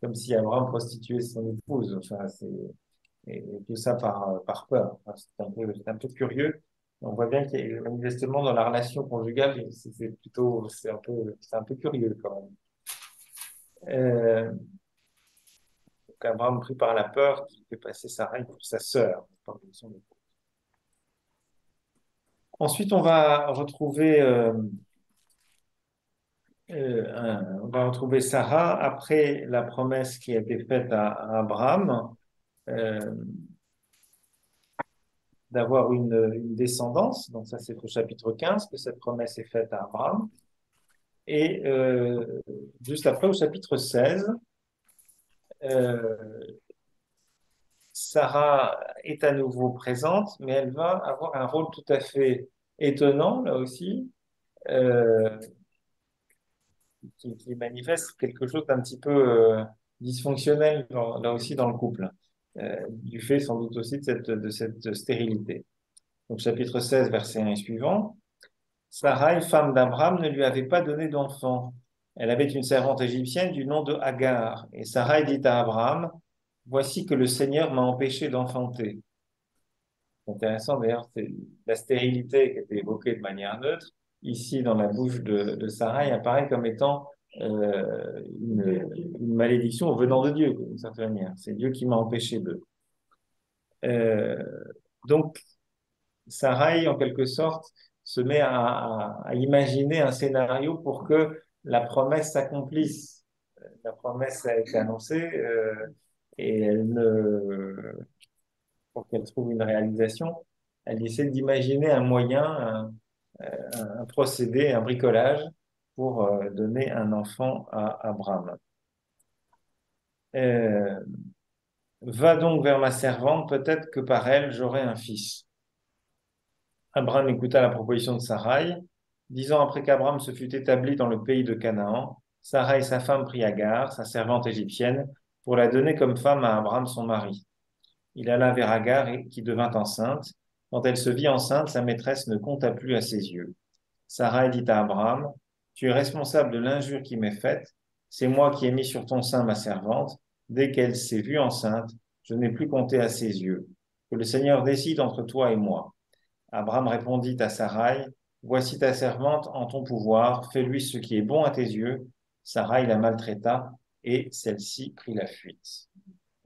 Speaker 1: comme si Abraham prostituait son épouse. Enfin, et tout ça par peur. Enfin, c'est un peu curieux. On voit bien qu'il y a manifestement dans la relation conjugale, c'est un peu curieux quand même. Donc Abraham, pris par la peur, qui fait passer Sarai pour sa sœur. Ensuite, on va retrouver Sarah après la promesse qui a été faite à Abraham d'avoir une descendance. Donc ça, c'est au chapitre 15 que cette promesse est faite à Abraham. Et juste après, au chapitre 16, euh, Sarah est à nouveau présente, mais elle va avoir un rôle tout à fait étonnant, là aussi, euh, qui manifeste quelque chose d'un petit peu dysfonctionnel, là aussi, dans le couple, du fait sans doute aussi de cette stérilité. Donc, chapitre 16, verset 1 et suivant. Sarai, femme d'Abraham, ne lui avait pas donné d'enfant. Elle avait une servante égyptienne du nom de Hagar. Et Sarai dit à Abraham, voici que le Seigneur m'a empêché d'enfanter. C'est intéressant d'ailleurs, c'est la stérilité qui était évoquée de manière neutre. Ici, dans la bouche de Sarai, apparaît comme étant une malédiction venant de Dieu, d'une certaine manière. C'est Dieu qui m'a empêché de. Euh, donc, Sarai, en quelque sorte, se met à imaginer un scénario pour que la promesse s'accomplisse. La promesse a été annoncée et pour qu'elle trouve une réalisation, elle essaie d'imaginer un moyen, un procédé, un bricolage pour donner un enfant à Abraham. Euh, Va donc vers ma servante, peut-être que par elle j'aurai un fils. Abraham écouta la proposition de Sarai. 10 ans après qu'Abraham se fut établi dans le pays de Canaan, Sarai, sa femme, prit Agar, sa servante égyptienne, pour la donner comme femme à Abraham son mari. Il alla vers Agar qui devint enceinte. Quand elle se vit enceinte, sa maîtresse ne compta plus à ses yeux. Sarai dit à Abraham, tu es responsable de l'injure qui m'est faite. C'est moi qui ai mis sur ton sein ma servante. Dès qu'elle s'est vue enceinte, je n'ai plus compté à ses yeux. Que le Seigneur décide entre toi et moi. Abraham répondit à Sarai, voici ta servante en ton pouvoir, fais-lui ce qui est bon à tes yeux. Sarai la maltraita et celle-ci prit la fuite.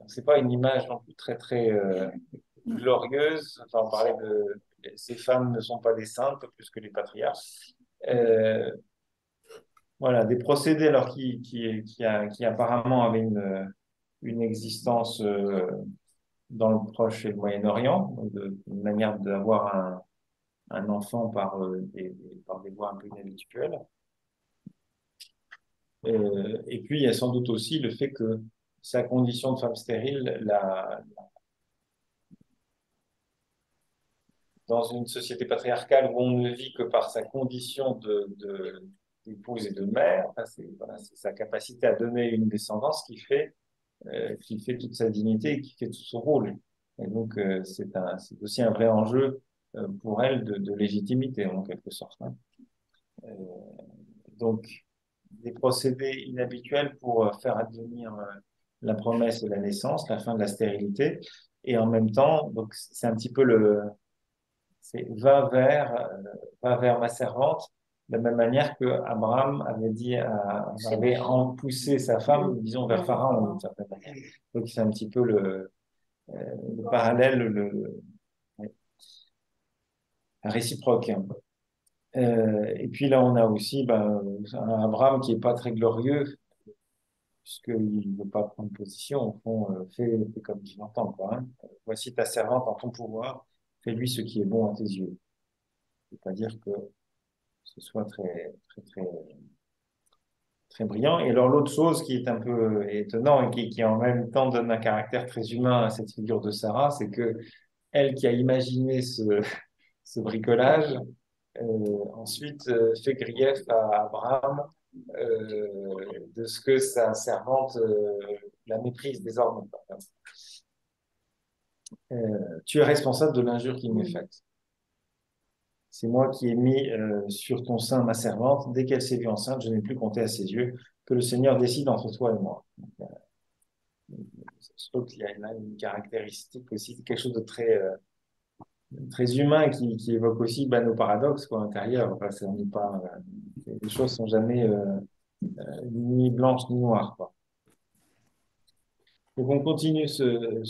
Speaker 1: C'est pas une image non plus très très glorieuse. Enfin, on parlait de ces femmes ne sont pas des saintes plus que les patriarches. Voilà, des procédés alors qui apparemment avaient une existence dans le Proche et le Moyen-Orient, une manière d'avoir un enfant par des voies un peu inhabituelles. Et puis, il y a sans doute aussi le fait que sa condition de femme stérile, dans une société patriarcale où on ne vit que par sa condition d'épouse et de mère, enfin, c'est sa capacité à donner une descendance qui fait toute sa dignité et qui fait tout son rôle. Et donc, c'est aussi un vrai enjeu pour elle de légitimité, en quelque sorte, hein. Euh, donc, des procédés inhabituels pour faire advenir la promesse de la naissance, la fin de la stérilité, et en même temps, donc c'est un petit peu c'est va vers ma servante, de la même manière que Abraham avait poussé sa femme, disons, vers Pharaon, d'une certaine manière. Donc c'est un petit peu le parallèle, la réciproque. Et puis là, on a aussi un Abraham qui est pas très glorieux, puisqu'il ne veut pas prendre position, au fond, fais comme tu l'entends, quoi, hein. Voici ta servante en ton pouvoir, fais-lui ce qui est bon à tes yeux. C'est-à-dire que ce soit très, très, très, très brillant. Et alors, l'autre chose qui est un peu étonnant et qui en même temps donne un caractère très humain à cette figure de Sarah, c'est que elle qui a imaginé ce bricolage, ensuite fait grief à Abraham de ce que sa servante la méprise désormais. Tu es responsable de l'injure qui m'est faite. C'est moi qui ai mis sur ton sein ma servante. Dès qu'elle s'est vue enceinte, je n'ai plus compté à ses yeux. Que le Seigneur décide entre toi et moi. Donc, je trouve qu'il y a une caractéristique aussi, quelque chose de très humain qui évoque aussi nos paradoxes quoi, intérieurs. Enfin, on n'est pas, les choses sont jamais ni blanches ni noires, quoi. Donc on continue ce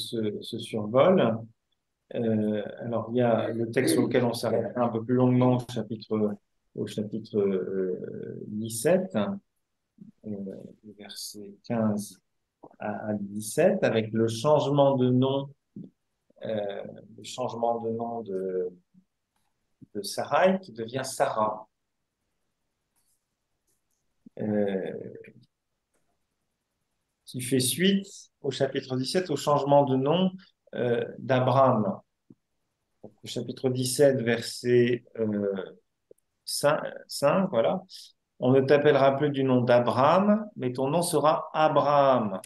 Speaker 1: survol. Alors il y a le texte sur lequel on s'arrête un peu plus longuement au chapitre 17, versets 15 à 17, avec le changement de nom, de Sarai qui devient Sarah. qui fait suite au chapitre 17, au changement de nom d'Abraham. Au chapitre 17, verset 5, voilà. On ne t'appellera plus du nom d'Abraham, mais ton nom sera Abraham,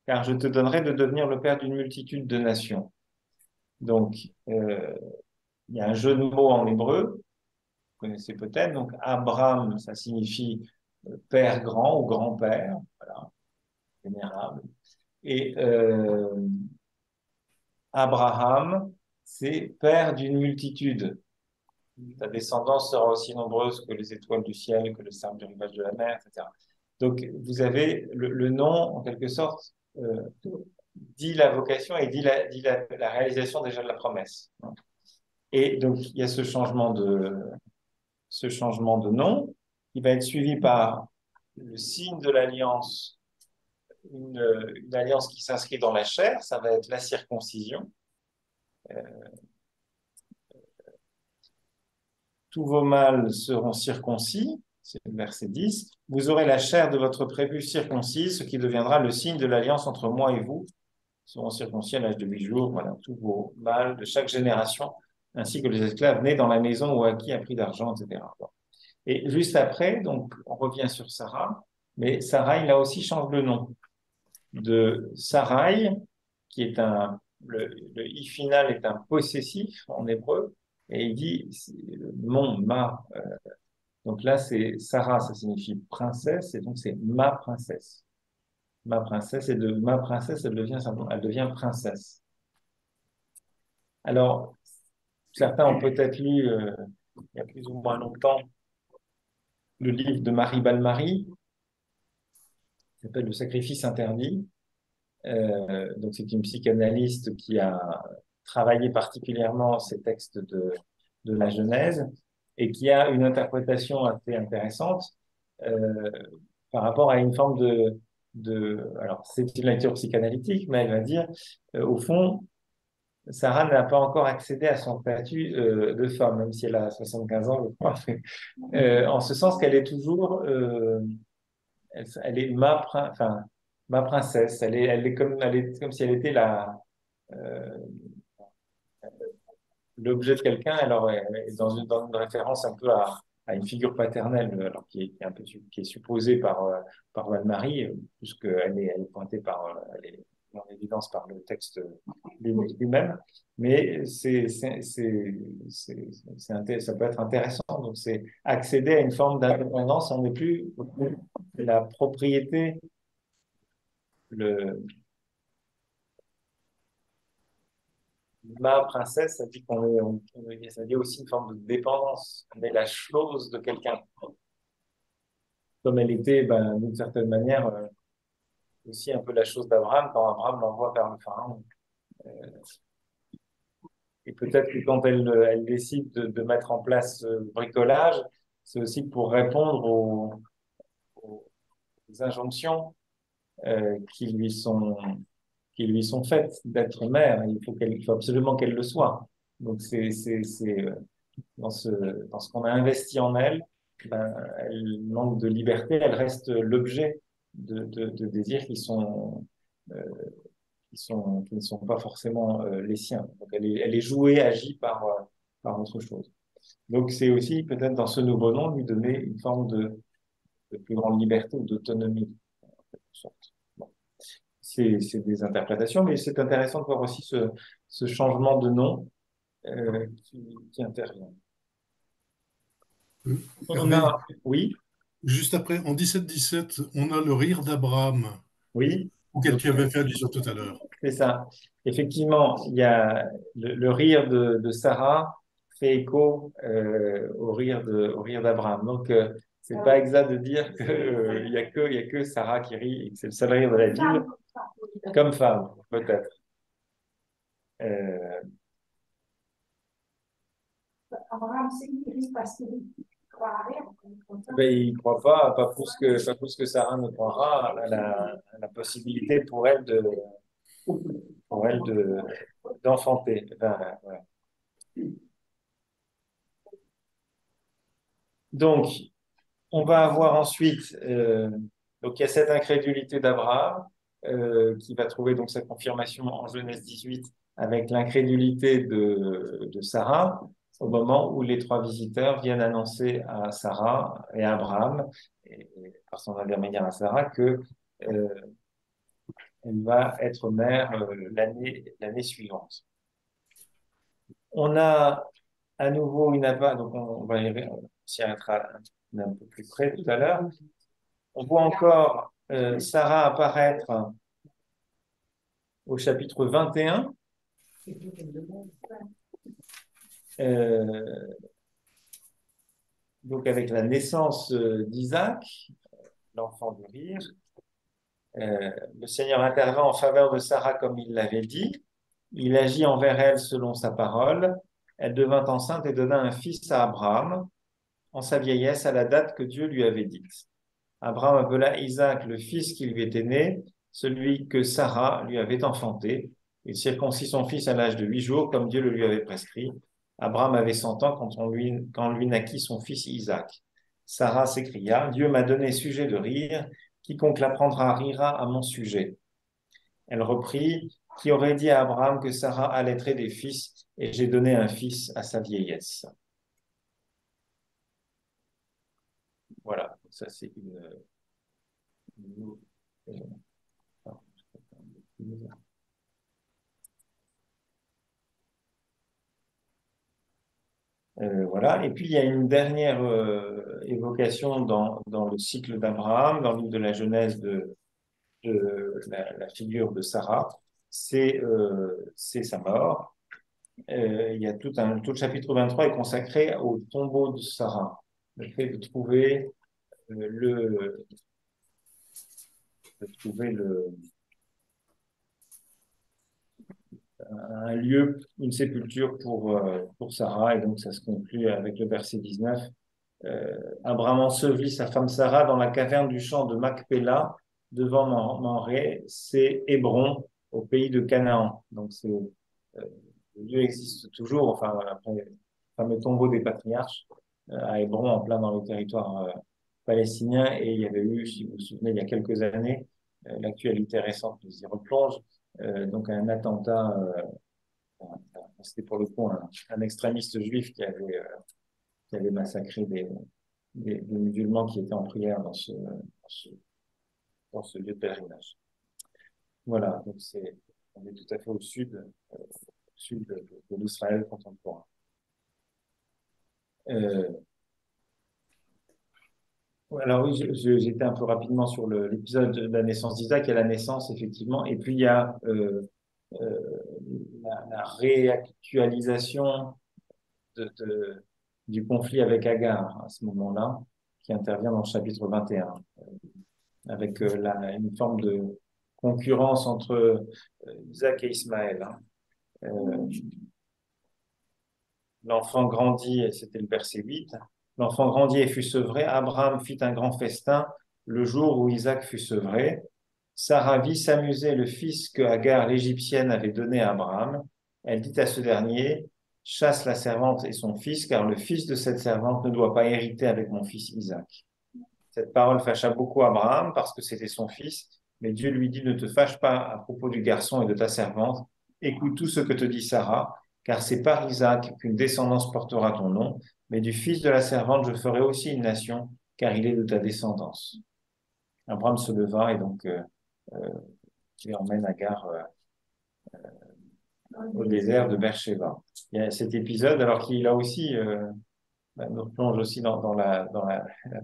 Speaker 1: car je te donnerai de devenir le père d'une multitude de nations. Donc, il y a un jeu de mots en hébreu, vous connaissez peut-être. Donc, Abraham, ça signifie père grand ou grand-père, voilà, vénérable. Et Abraham, c'est père d'une multitude. Ta descendance sera aussi nombreuse que les étoiles du ciel, que le sable du rivage de la mer, etc. Donc, vous avez le nom, en quelque sorte, dit la vocation et dit la réalisation déjà de la promesse. Et donc, il y a ce changement de nom qui va être suivi par le signe de l'alliance, une alliance qui s'inscrit dans la chair, ça va être la circoncision. Tous vos mâles seront circoncis, c'est le verset 10. Vous aurez la chair de votre prépuce circoncise, ce qui deviendra le signe de l'alliance entre moi et vous. Ils seront circoncis à l'âge de 8 jours. Voilà, tous vos mâles de chaque génération, ainsi que les esclaves nés dans la maison ou acquis à prix d'argent, etc. Et juste après, donc, on revient sur Sarah, mais Sarai, là aussi, change le nom. De Sarai, qui est le i final est un possessif en hébreu, et il dit mon, ma. Donc là, c'est Sarah, ça signifie princesse, et donc c'est ma princesse. Ma princesse, et de ma princesse, elle devient princesse. Alors, certains ont peut-être lu, il y a plus ou moins longtemps, le livre de Marie Balmary, qui s'appelle Le sacrifice interdit. Donc, c'est une psychanalyste qui a travaillé particulièrement ces textes de la Genèse et qui a une interprétation assez intéressante par rapport à une forme alors, c'est une lecture psychanalytique, mais elle va dire, au fond, Sarah n'a pas encore accédé à son statut de femme, même si elle a 75 ans, je crois. En ce sens qu'elle est toujours, elle est ma princesse. Elle est comme si elle était euh, l'objet de quelqu'un. Alors, elle est dans une référence un peu à une figure paternelle, alors qui est un peu qui est supposée par Anne-Marie, puisqu'elle elle est pointée elle est en évidence par le texte lui-même. Mais ça peut être intéressant. Donc, c'est accéder à une forme d'indépendance. On n'est plus la propriété, ma princesse, ça dit ça dit aussi une forme de dépendance. On est la chose de quelqu'un. Comme elle était, d'une certaine manière, aussi un peu la chose d'Abraham quand Abraham l'envoie vers le pharaon. Et peut-être que quand elle décide de mettre en place ce bricolage, c'est aussi pour répondre aux injonctions qui lui sont faites d'être mère. Il faut absolument qu'elle le soit. Donc dans ce qu'on a investi en elle, elle manque de liberté, elle reste l'objet de désirs euh, qui ne sont pas forcément les siens. Donc elle est jouée, agie par autre chose. Donc c'est aussi peut-être dans ce nouveau nom lui donner une forme de plus grande liberté ou d'autonomie, en quelque sorte. Bon. C'est des interprétations, mais c'est intéressant de voir aussi ce changement de nom qui intervient.
Speaker 3: Hervé,
Speaker 1: Oui,
Speaker 3: juste après, en 17-17, on a le rire d'Abraham,
Speaker 1: oui,
Speaker 3: auquel tu avais fait allusion tout à l'heure.
Speaker 1: c'est ça. Effectivement, il y a le rire de Sarah fait écho au rire d'Abraham. Donc, c'est pas exact de dire qu'il y a que Sarah qui rit et que c'est le seul rire de la Bible, comme femme, peut-être.
Speaker 2: Abraham, c'est qu'il rit parce qu'il croit à rien.
Speaker 1: Ben, il ne croit pas plus que Sarah ne croira à la possibilité pour elle d'enfanter. Enfin, voilà. Donc, on va avoir ensuite, donc il y a cette incrédulité d'Abraham. qui va trouver donc sa confirmation en Genèse 18 avec l'incrédulité de Sarah, au moment où les trois visiteurs viennent annoncer à Sarah et à Abraham, et par son intermédiaire à Sarah, que elle va être mère l'année suivante. On a à nouveau une aval, donc on va s'y arrêtera un peu plus près tout à l'heure. On voit encore Sarah apparaître au chapitre 21. Donc avec la naissance d'Isaac, l'enfant de rire, le Seigneur intervient en faveur de Sarah comme il l'avait dit. Il agit envers elle selon sa parole. Elle devint enceinte et donna un fils à Abraham en sa vieillesse à la date que Dieu lui avait dite. Abraham appela Isaac le fils qui lui était né, celui que Sarah lui avait enfanté. Il circoncit son fils à l'âge de 8 jours, comme Dieu le lui avait prescrit. Abraham avait 100 ans quand lui naquit son fils Isaac. Sarah s'écria, Dieu m'a donné sujet de rire, quiconque l'apprendra rira à mon sujet. Elle reprit, qui aurait dit à Abraham que Sarah allaiterait des fils, et j'ai donné un fils à sa vieillesse. Voilà, ça c'est voilà. Et puis il y a une dernière évocation dans le cycle d'Abraham, dans le livre de la Genèse de la figure de Sarah, c'est sa mort. Il y a tout le chapitre 23 est consacré au tombeau de Sarah, le fait de trouver un lieu, une sépulture pour Sarah, et donc ça se conclut avec le verset 19. Abraham ensevelit sa femme Sarah dans la caverne du champ de Macpéla, devant Mamré, c'est Hébron, au pays de Canaan. Donc le lieu existe toujours, enfin après le fameux tombeau des patriarches à Hébron, en plein dans le territoire palestinien, et il y avait eu, si vous vous souvenez, il y a quelques années, l'actualité récente nous y replonge, donc un attentat, c'était pour le coup un extrémiste juif qui avait massacré des musulmans qui étaient en prière dans ce lieu de pèlerinage. Voilà, donc on est tout à fait au sud de l'Israël contemporain. Alors oui, j'étais un peu rapidement sur l'épisode de la naissance d'Isaac et la naissance, effectivement. Et puis il y a la réactualisation du conflit avec Agar à ce moment-là, qui intervient dans le chapitre 21, avec une forme de concurrence entre Isaac et Ismaël. L'enfant grandit, et c'était le verset 8, l'enfant grandit et fut sevré. Abraham fit un grand festin le jour où Isaac fut sevré. Sarah vit s'amuser le fils que Agar l'Égyptienne avait donné à Abraham. Elle dit à ce dernier, chasse la servante et son fils, car le fils de cette servante ne doit pas hériter avec mon fils Isaac. Cette parole fâcha beaucoup Abraham parce que c'était son fils, mais Dieu lui dit, ne te fâche pas à propos du garçon et de ta servante. Écoute tout ce que te dit Sarah, car c'est par Isaac qu'une descendance portera ton nom, mais du fils de la servante, je ferai aussi une nation, car il est de ta descendance. Abraham se leva et donc il emmène Agar au désert de Beersheba. Il y a cet épisode, alors qu'il a aussi nous plonge aussi dans la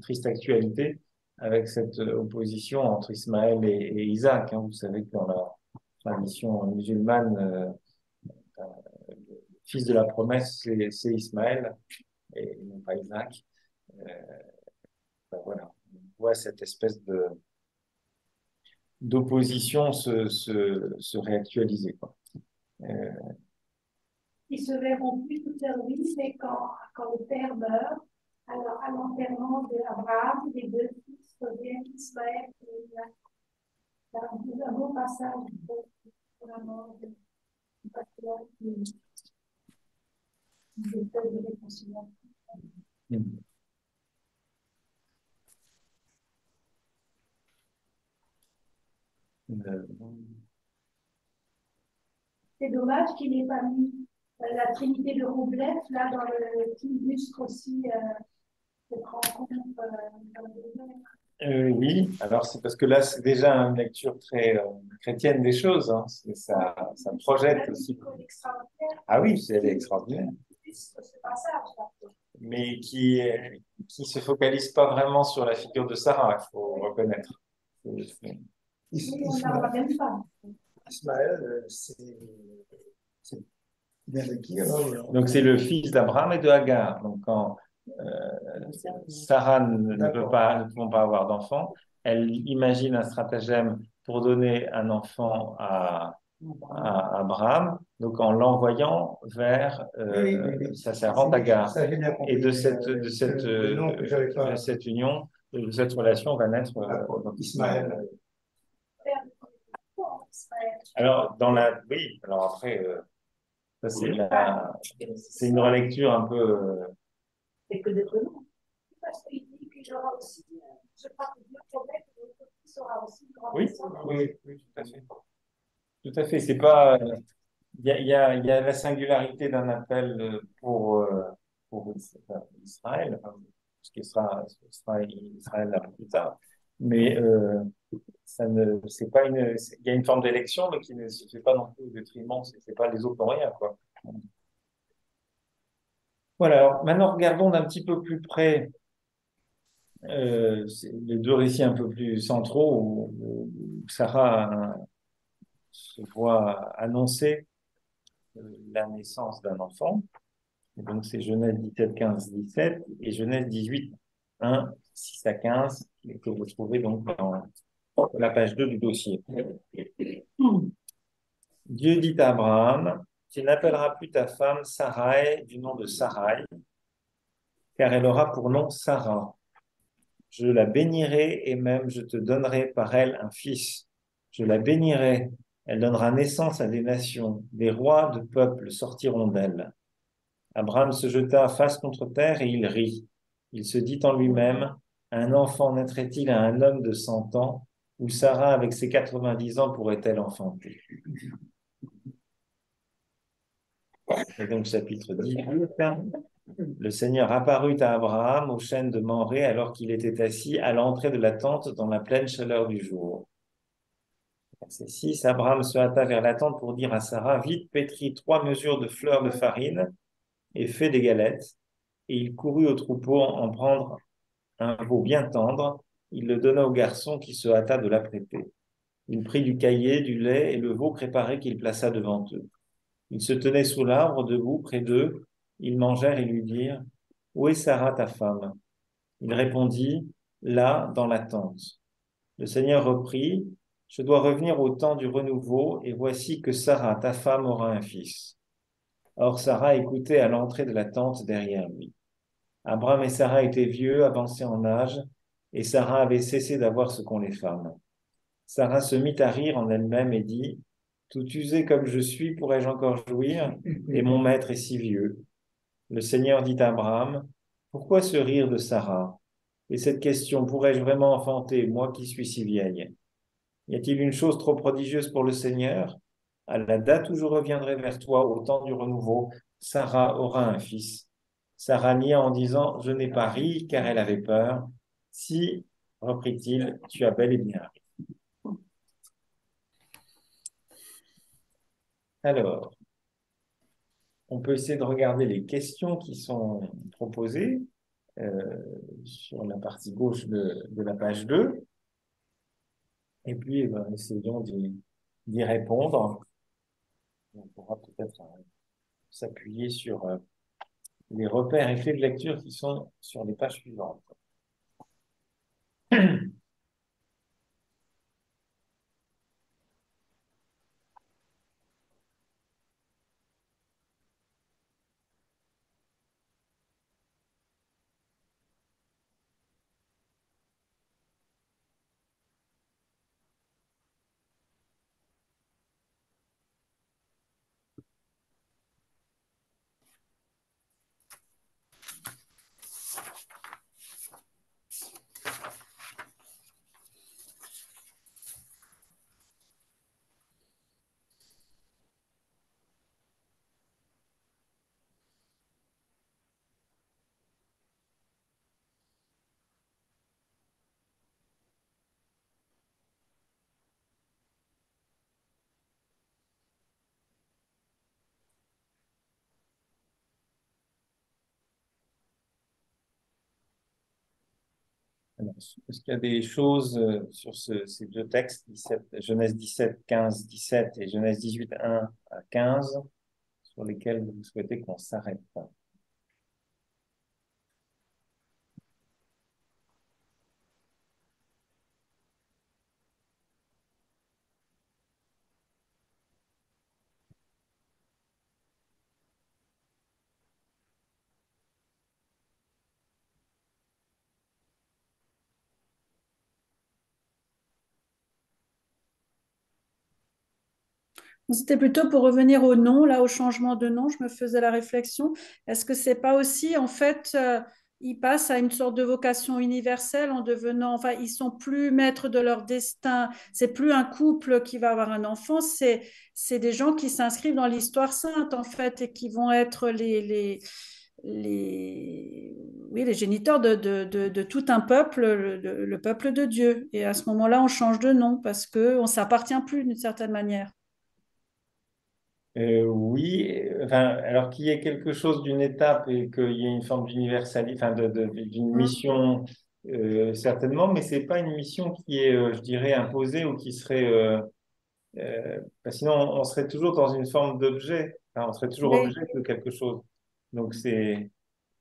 Speaker 1: triste actualité avec cette opposition entre Ismaël et Isaac. Vous savez que dans la tradition musulmane, le fils de la promesse, c'est Ismaël et non pas Isaac. Voilà, on voit cette espèce d'opposition se réactualiser, quoi.
Speaker 2: Ils se verront plus toute leur vie, c'est quand le père meurt. Alors, à l'enterrement d'Abraham, les deux fils reviennent, Ismaël et Isaac. C'est un beau passage pour la mort du patriarche des peuples de réconciliation.
Speaker 1: Euh,
Speaker 2: C'est dommage qu'il n'ait pas mis la Trinité de Roublev là dans le petit illustre aussi cette rencontre dans le désert.
Speaker 1: oui, alors c'est parce que là, c'est déjà une lecture très chrétienne des choses. Hein. Ça projette aussi. Ah oui, c'est extraordinaire.
Speaker 2: Ce passage,
Speaker 1: Mais qui se focalise pas vraiment sur la figure de Sarah, il faut reconnaître.
Speaker 9: Ismaël, c'est bien de qui alors?
Speaker 1: Donc c'est le fils d'Abraham et de Hagar. Donc quand Sarah ne peut pas, ne pouvant pas avoir d'enfant, elle imagine un stratagème pour donner un enfant à Abraham, donc en l'envoyant vers sa servante Hagar. Et de cette union, de cette relation va naître Ismaël. Alors, oui, alors après, ça, c'est une relecture un peu.
Speaker 2: C'est que des prénoms. Parce qu'il dit qu'il aura aussi, je crois que Dieu promet que votre fils aura aussi une grande descendance.
Speaker 1: Oui, tout à fait. Tout à fait. C'est pas. Il y a la singularité d'un appel pour Israël, enfin, ce qui sera Israël là plus tard. Mais ça ne, c'est pas il y a une forme d'élection, mais qui ne se fait pas non plus au détriment. C'est pas les autres n'ont rien, quoi. Voilà. Alors maintenant, regardons d'un petit peu plus près les deux récits un peu plus centraux où Sarah se voit annoncer la naissance d'un enfant. Et donc, c'est Genèse 17, 15, 17 et Genèse 18, 1, 6 à 15, que vous trouvez donc dans la page 2 du dossier. Dieu dit à Abraham, tu n'appelleras plus ta femme Sarai du nom de Sarai, car elle aura pour nom Sarah. Je la bénirai et même je te donnerai par elle un fils. Je la bénirai, elle donnera naissance à des nations, des rois de peuples sortiront d'elle. Abraham se jeta face contre terre et il rit. Il se dit en lui-même, un enfant naîtrait-il à un homme de 100 ans, ou Sarah avec ses 90 ans pourrait-elle enfanter? Et donc chapitre 18, le Seigneur apparut à Abraham au chêne de Mamré alors qu'il était assis à l'entrée de la tente dans la pleine chaleur du jour. Verset 6, Abraham se hâta vers la tente pour dire à Sarah, vite pétris 3 mesures de fleurs de farine et fais des galettes. Et il courut au troupeau en prendre un veau bien tendre. Il le donna au garçon qui se hâta de l'apprêter. Il prit du caillé, du lait et le veau préparé qu'il plaça devant eux. Ils se tenaient sous l'arbre, debout, près d'eux. Ils mangèrent et lui dirent, où est Sarah, ta femme? Il répondit, là, dans la tente. Le Seigneur reprit, je dois revenir au temps du renouveau, et voici que Sarah, ta femme, aura un fils. Or Sarah écoutait à l'entrée de la tente derrière lui. Abraham et Sarah étaient vieux, avancés en âge, et Sarah avait cessé d'avoir ce qu'ont les femmes. Sarah se mit à rire en elle-même et dit, tout usé comme je suis, pourrais-je encore jouir? Et mon maître est si vieux. Le Seigneur dit à Abraham, pourquoi ce rire de Sarah? Et cette question, pourrais-je vraiment enfanter, moi qui suis si vieille? Y a-t-il une chose trop prodigieuse pour le Seigneur? À la date où je reviendrai vers toi, au temps du renouveau, Sarah aura un fils. Sarah nia en disant, je n'ai pas ri, car elle avait peur. Si, reprit-il, tu as bel et bien ri. Alors, on peut essayer de regarder les questions qui sont proposées sur la partie gauche de la page 2. Et puis, essayons d'y répondre. On pourra peut-être s'appuyer sur les repères et clés de lecture qui sont sur les pages suivantes. Alors, est-ce qu'il y a des choses sur ces deux textes, Genèse 17, 15, 17 et Genèse 18, 1 à 15, sur lesquelles vous souhaitez qu'on s'arrête?
Speaker 4: C'était plutôt pour revenir au nom, là, au changement de nom, je me faisais la réflexion. Est-ce que c'est pas aussi, en fait, ils passent à une sorte de vocation universelle en devenant, enfin, ils sont plus maîtres de leur destin. C'est plus un couple qui va avoir un enfant, c'est des gens qui s'inscrivent dans l'histoire sainte, en fait, et qui vont être oui, les géniteurs de tout un peuple, le peuple de Dieu. Et à ce moment-là, on change de nom parce que on s'appartient plus d'une certaine manière.
Speaker 1: Oui, enfin, alors qu'il y ait quelque chose d'une étape et qu'il y ait une forme d'universalité, enfin, d'une mission, certainement, mais c'est pas une mission qui est, je dirais, imposée ou qui serait, sinon on serait toujours dans une forme d'objet, enfin, on serait toujours
Speaker 4: Oui.
Speaker 1: objet de quelque chose. Donc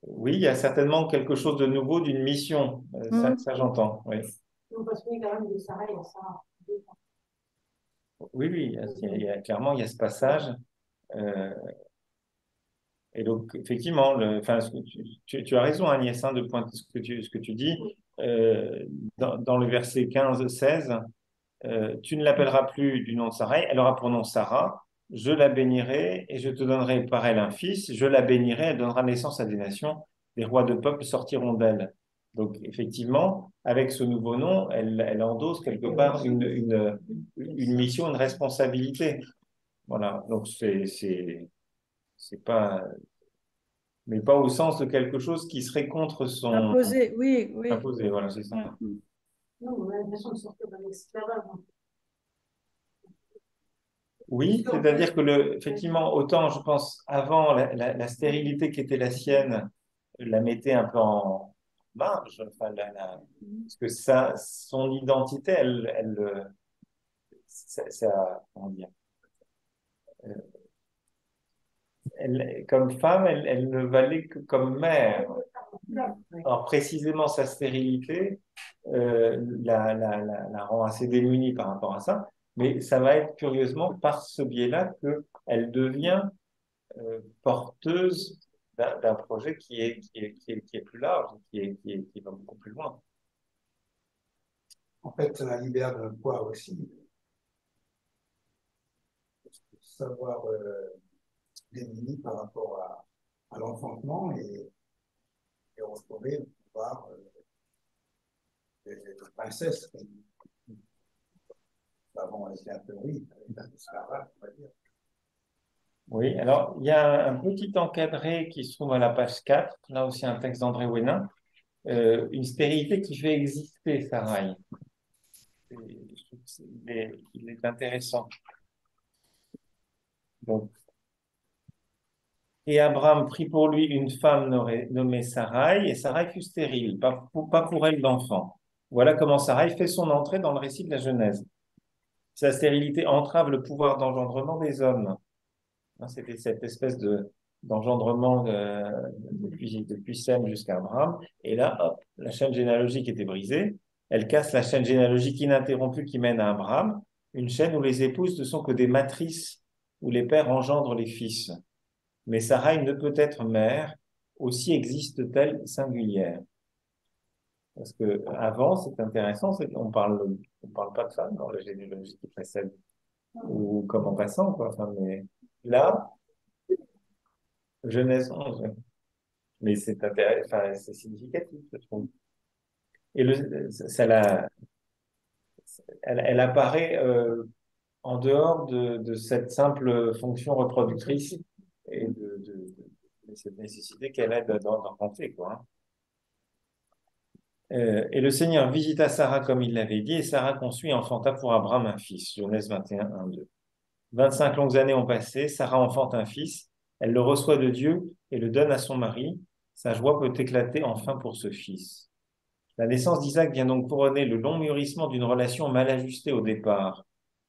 Speaker 1: oui, il y a certainement quelque chose de nouveau d'une mission, ça j'entends, oui.
Speaker 2: Donc, parce qu'il y a quand même de Sarah et Sarah.
Speaker 1: Oui, oui, clairement, il y a ce passage. Et donc, effectivement, enfin, tu as raison, Agnès, hein, de pointer ce que tu dis. Dans le verset 15-16, tu ne l'appelleras plus du nom de Sarai, elle aura pour nom Sarah. Je la bénirai et je te donnerai par elle un fils. Je la bénirai, elle donnera naissance à des nations. Des rois de peuples sortiront d'elle. Donc, effectivement, avec ce nouveau nom, elle endosse quelque part une mission, une responsabilité. Voilà. Donc, c'est pas, mais pas au sens de quelque chose qui serait contre son
Speaker 4: Imposé, oui, oui.
Speaker 1: imposé. Voilà, c'est ça.
Speaker 4: Ouais.
Speaker 2: Non, on a l'impression de sortir d'un esclavage.
Speaker 1: Oui, c'est-à-dire que effectivement, autant je pense avant la stérilité qui était la sienne la mettait un peu en marge, enfin, parce que son identité, comment dire, comme femme, elle ne valait que comme mère. Or, précisément, sa stérilité la rend assez démunie par rapport à ça, mais ça va être curieusement par ce biais-là qu'elle devient porteuse d'un projet qui est plus large, qui va beaucoup plus loin.
Speaker 9: En fait, ça la libère d'un poids aussi. Savoir démuni par rapport à l'enfantement et retrouver le pouvoir de princesse. Avant, elle était un peu, oui, l'esclavage, on va dire.
Speaker 1: Oui, alors il y a un petit encadré qui se trouve à la page 4, là aussi un texte d'André Hénin, une stérilité qui fait exister Sarai. Je trouve il est intéressant. Donc, et Abraham prit pour lui une femme nommée Sarai, et Sarai fut stérile, pas pour elle d'enfant. Voilà comment Sarai fait son entrée dans le récit de la Genèse. Sa stérilité entrave le pouvoir d'engendrement des hommes. C'était cette espèce d'engendrement depuis Sem jusqu'à Abraham. Et là, hop, la chaîne généalogique était brisée. Elle casse la chaîne généalogique ininterrompue qui mène à Abraham, une chaîne où les épouses ne sont que des matrices, où les pères engendrent les fils. Mais Sarai ne peut être mère, aussi existe-t-elle singulière. Parce que avant, c'est intéressant, on parle pas de femme dans la généalogie qui précède, ou comme en passant, quoi. Enfin, mais là, Genèse 11, ouais. Mais c'est intéressant, enfin, c'est significatif, je trouve. Et elle apparaît en dehors de cette simple fonction reproductrice et de cette nécessité qu'elle a d'enfanter, quoi. Hein. Et le Seigneur visita Sarah comme il l'avait dit, et Sarah conçut et enfanta pour Abraham un fils. Genèse 21, 1, 2. 25 longues années ont passé, Sarah enfante un fils, elle le reçoit de Dieu et le donne à son mari. Sa joie peut éclater enfin pour ce fils. La naissance d'Isaac vient donc couronner le long mûrissement d'une relation mal ajustée au départ,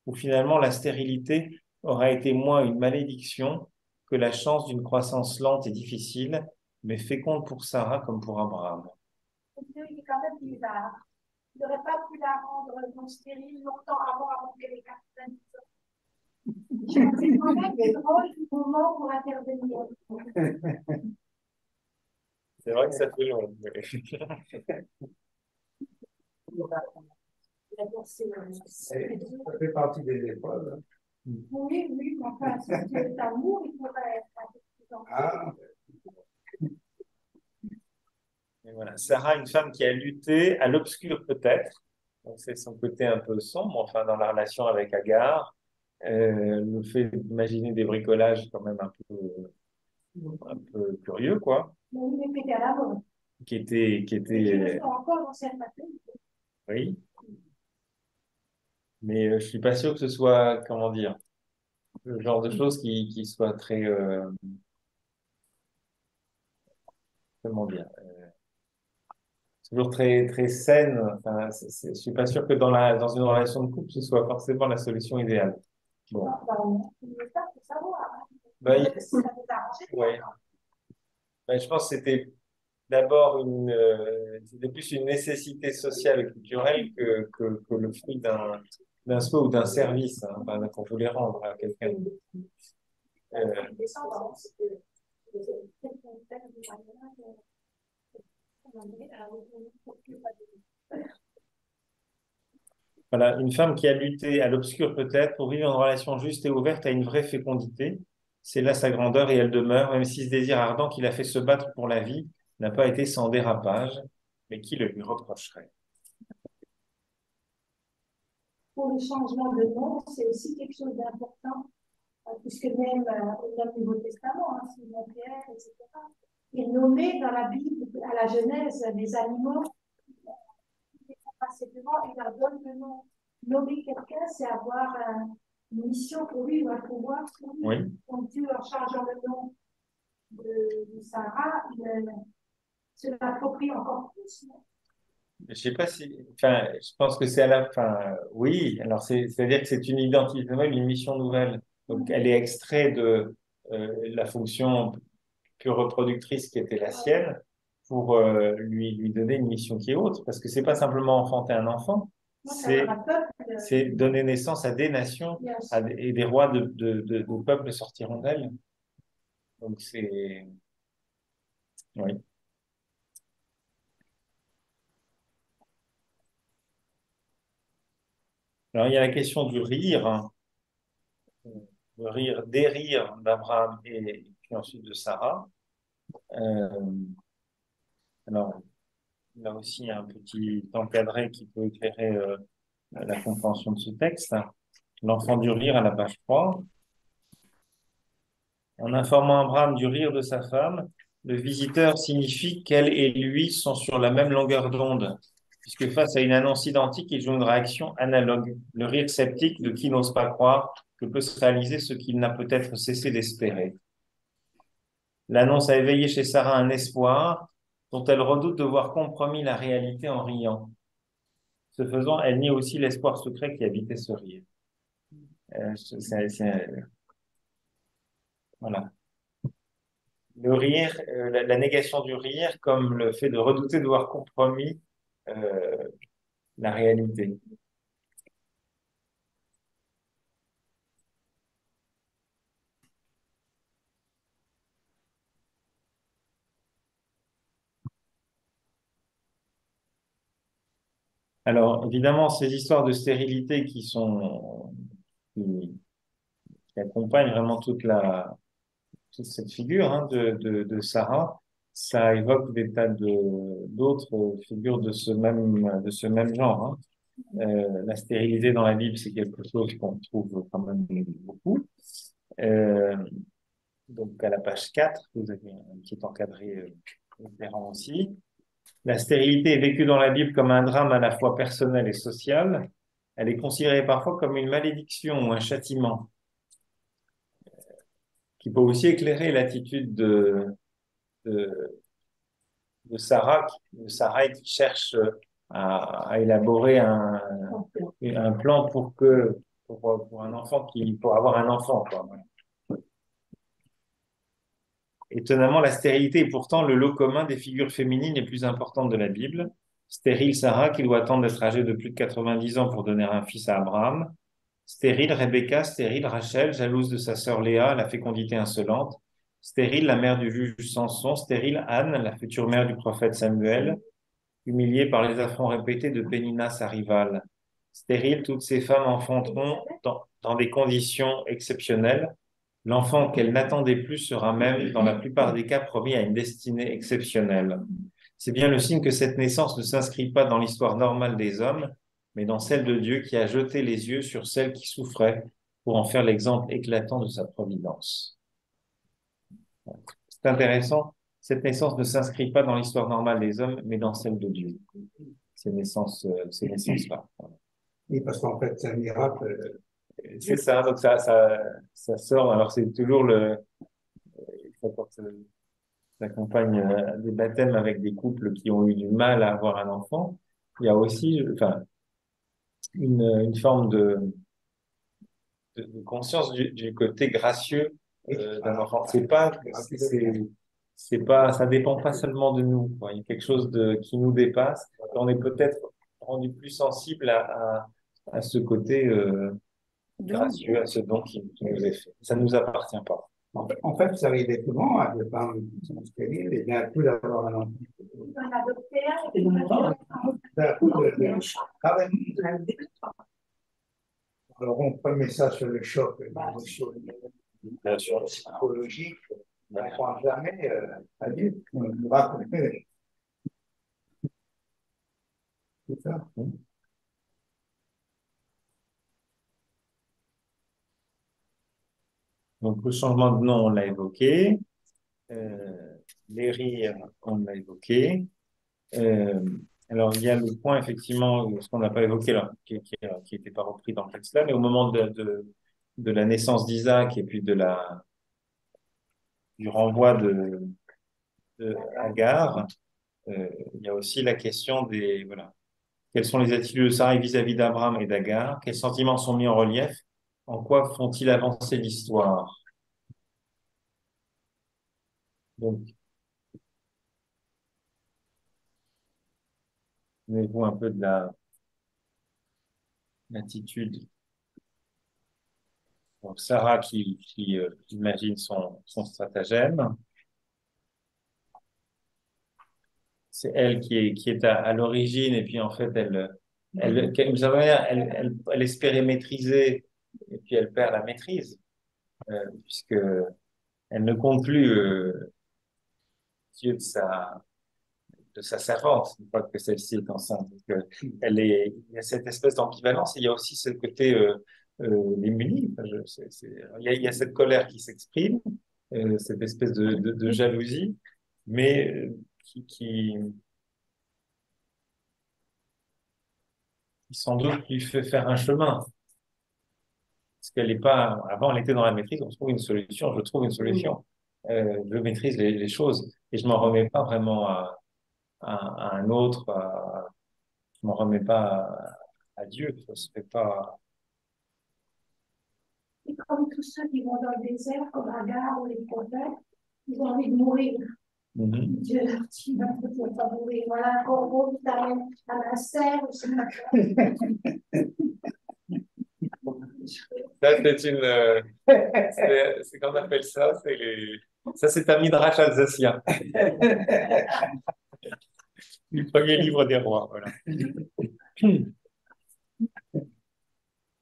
Speaker 1: où finalement la stérilité aura été moins une malédiction que la chance d'une croissance lente et difficile, mais féconde pour Sarah comme pour Abraham.
Speaker 2: Dieu, il est quand même bizarre. Il n'aurait pas pu la rendre non stérile longtemps avant qu'elle ait 90 ans. C'est quand même des drôles du moment pour intervenir.
Speaker 1: C'est vrai que ça fait long.
Speaker 9: Ça fait partie des épreuves.
Speaker 2: Oui, oui, mais enfin, si tu es amour, il faudrait être un peu plus en
Speaker 9: Ah,
Speaker 1: Et voilà. Sarah, une femme qui a lutté à l'obscur peut-être, donc c'est son côté un peu sombre, enfin dans la relation avec Agar, le fait d'imaginer des bricolages quand même un peu curieux, quoi,
Speaker 2: mais il était à la mode.
Speaker 1: qui
Speaker 2: Et qui le
Speaker 1: était,
Speaker 2: sont encore dans certaines pays.
Speaker 1: oui, mais je suis pas sûr que ce soit, comment dire, le genre de choses qui soit très, comment dire, toujours très très saine. Enfin, je suis pas sûr que dans une relation de couple, ce soit forcément la solution idéale. Bon.
Speaker 2: Non, pardon. Il est ça pour savoir.
Speaker 1: Bah,
Speaker 2: Ça vous arrange
Speaker 1: ouais.
Speaker 2: bien.
Speaker 1: Ben, je pense que c'était d'abord c'était plus une nécessité sociale et culturelle que le fruit d'un souhait ou d'un service, hein, enfin, qu'on voulait rendre à quelqu'un.
Speaker 2: Descendance.
Speaker 1: Voilà, une femme qui a lutté à l'obscur peut-être pour vivre une relation juste et ouverte à une vraie fécondité. C'est là sa grandeur et elle demeure, même si ce désir ardent qui l'a fait se battre pour la vie n'a pas été sans dérapage, mais qui le lui reprocherait?
Speaker 2: Pour le changement de nom, c'est aussi quelque chose d'important, puisque même dans le Nouveau Testament, hein, Simon-Pierre, etc., il est nommé dans la Bible, à la Genèse, des animaux, ils font passer devant, il leur donne le nom. Nommer quelqu'un, c'est avoir une mission pour lui ou un pouvoir pour lui.
Speaker 1: Oui.
Speaker 2: Donc Dieu, en changeant le nom de Sarah, il se l'approprie encore plus. Non.
Speaker 1: Je sais pas si, enfin, je pense que c'est à la fin, oui. Alors c'est-à-dire que c'est une identité nouvelle, une mission nouvelle. Donc elle est extraite de la fonction pure reproductrice qui était la sienne pour lui donner une mission qui est autre. Parce que c'est pas simplement enfanter un enfant, c'est donner naissance à des nations et des rois de peuples sortiront d'elle. Donc c'est, oui. Alors il y a la question du rire, hein. Le rire, des rires d'Abraham et puis ensuite de Sarah. Euh, alors, là aussi, il y a un petit encadré qui peut éclairer la compréhension de ce texte. L'enfant du rire à la page 3. En informant Abraham du rire de sa femme, le visiteur signifie qu'elle et lui sont sur la même longueur d'onde, puisque face à une annonce identique, ils ont une réaction analogue. Le rire sceptique de qui n'ose pas croire que peut se réaliser ce qu'il n'a peut-être cessé d'espérer. L'annonce a éveillé chez Sarah un espoir dont elle redoute de voir compromis la réalité en riant. Ce faisant, elle nie aussi l'espoir secret qui habitait ce rire. Voilà. Le rire, la négation du rire comme le fait de redouter de voir compromis euh, la réalité. Alors, évidemment, ces histoires de stérilité qui accompagnent vraiment toute cette figure hein, de Sarah, ça évoque des tas d'autres figures de ce même genre. Hein. La stérilité dans la Bible, c'est quelque chose qu'on trouve quand même beaucoup. Euh, donc, à la page 4, vous avez un petit encadré différent aussi. La stérilité est vécue dans la Bible comme un drame à la fois personnel et social. Elle est considérée parfois comme une malédiction ou un châtiment, qui peut aussi éclairer l'attitude de de Sarah qui cherche à élaborer un plan pour un enfant pour avoir un enfant, quoi. Étonnamment, la stérilité est pourtant le lot commun des figures féminines les plus importantes de la Bible. Stérile Sarah, qui doit attendre d'être âgée de plus de 90 ans pour donner un fils à Abraham. Stérile Rebecca, stérile Rachel, jalouse de sa sœur Léa, la fécondité insolente. Stérile la mère du juge Samson. Stérile Anne, la future mère du prophète Samuel, humiliée par les affronts répétés de Pénina, sa rivale. Stérile, toutes ces femmes enfanteront dans des conditions exceptionnelles. L'enfant qu'elle n'attendait plus sera même, dans la plupart des cas, promis à une destinée exceptionnelle. C'est bien le signe que cette naissance ne s'inscrit pas dans l'histoire normale des hommes, mais dans celle de Dieu qui a jeté les yeux sur celle qui souffrait pour en faire l'exemple éclatant de sa providence. C'est intéressant, cette naissance ne s'inscrit pas dans l'histoire normale des hommes, mais dans celle de Dieu. Ces naissances-là.
Speaker 9: Oui, parce qu'en fait, c'est un miracle.
Speaker 1: C'est ça, donc ça sort. Alors c'est toujours ça accompagne des baptêmes avec des couples qui ont eu du mal à avoir un enfant. Il y a aussi, enfin, une forme de conscience du côté gracieux d'un enfant. C'est pas, ça dépend pas seulement de nous, quoi. Il y a quelque chose qui nous dépasse. On est peut-être rendu plus sensible à ce côté gracieux, à ce don qui nous est fait. Ça ne nous appartient pas.
Speaker 9: En fait, ça arrivait souvent à des femmes qui sont stériles et d'un coup d'avoir un enfant. D'un coup alors, on remet ça sur le choc psychologique. On ne croit jamais à Dieu. On ne va pas. C'est ça.
Speaker 1: Donc, le changement de nom, on l'a évoqué. Les rires, on l'a évoqué. Alors, il y a le point, effectivement, ce qu'on n'a pas évoqué, là, qui n'était pas repris dans le texte là, mais au moment de la naissance d'Isaac et puis du renvoi de Agar, il y a aussi la question voilà, quelles sont les attitudes de Sarah vis-à-vis d'Abraham et d'Agar? Quels sentiments sont mis en relief? En quoi font-ils avancer l'histoire? Donc, vous un peu de l'attitude. Donc, Sarah qui imagine son stratagème. C'est elle qui est à l'origine, et puis en fait, d'une certaine manière, elle espérait maîtriser, et puis elle perd la maîtrise, puisque elle ne compte plus Dieu de sa servante, une fois que celle-ci est enceinte. Donc, il y a cette espèce d'ambivalence, et il y a aussi ce côté démuni. Il y a cette colère qui s'exprime, cette espèce de jalousie, mais qui sans doute lui fait faire un chemin. Parce qu'elle n'est pas, avant, elle était dans la maîtrise, on trouve une solution, je trouve une solution. Je maîtrise les choses et je m'en remets pas vraiment à un autre, je m'en remets pas à Dieu, ça se fait pas.
Speaker 2: Et comme tous ceux qui vont dans le désert, comme Agar ou les prophètes, ils ont envie de mourir. Dieu leur dit, tu vas pas mourir. Voilà un corbeau qui t'amène à la serre.
Speaker 1: Ça, c'est qu'on appelle ça, ça c'est un midrash alsacien. Du premier livre des rois, voilà.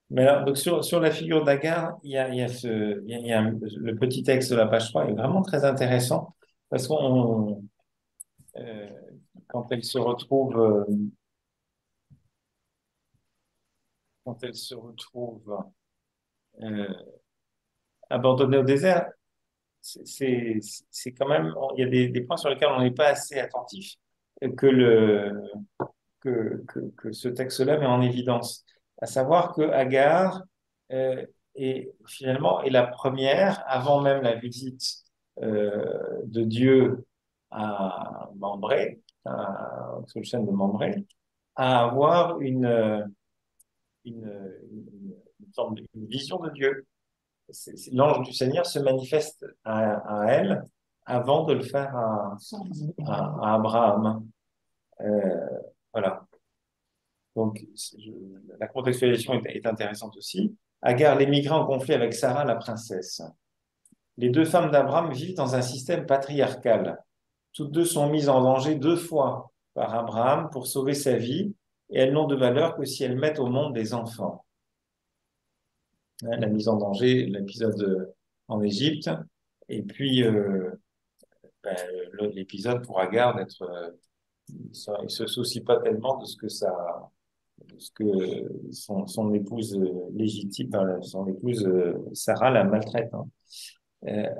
Speaker 1: Mais alors, donc sur la figure d'Agar, il y a le petit texte de la page 3 est vraiment très intéressant parce qu'on quand elle se retrouve abandonnée au désert, c'est quand même, il y a des points sur lesquels on n'est pas assez attentif que ce texte-là met en évidence, à savoir que Agar finalement est la première, avant même la visite de Dieu à Mambré, sous le chêne de Mambré, à avoir une vision de Dieu. L'ange du Seigneur se manifeste à elle avant de le faire à Abraham. Voilà. Donc, la contextualisation est intéressante aussi. Agar, l'émigré en conflit avec Sarah, la princesse. Les deux femmes d'Abraham vivent dans un système patriarcal. Toutes deux sont mises en danger 2 fois par Abraham pour sauver sa vie, et elles n'ont de valeur que si elles mettent au monde des enfants. La mise en danger, l'épisode en Égypte, et puis l'épisode pour Agar d'être, il se soucie pas tellement de ce que son épouse légitime, son épouse Sarah la maltraite.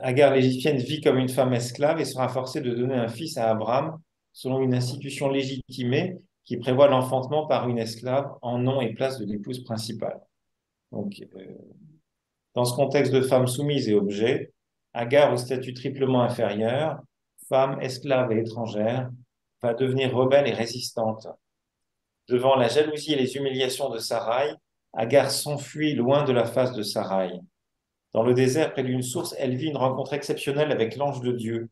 Speaker 1: Agar l'Égyptienne vit comme une femme esclave et sera forcée de donner un fils à Abraham selon une institution légitimée qui prévoit l'enfantement par une esclave en nom et place de l'épouse principale. Donc, dans ce contexte de femme soumise et objet, Agar, au statut triplement inférieur, femme, esclave et étrangère, va devenir rebelle et résistante. Devant la jalousie et les humiliations de Sarai, Agar s'enfuit loin de la face de Sarai. Dans le désert, près d'une source, elle vit une rencontre exceptionnelle avec l'ange de Dieu.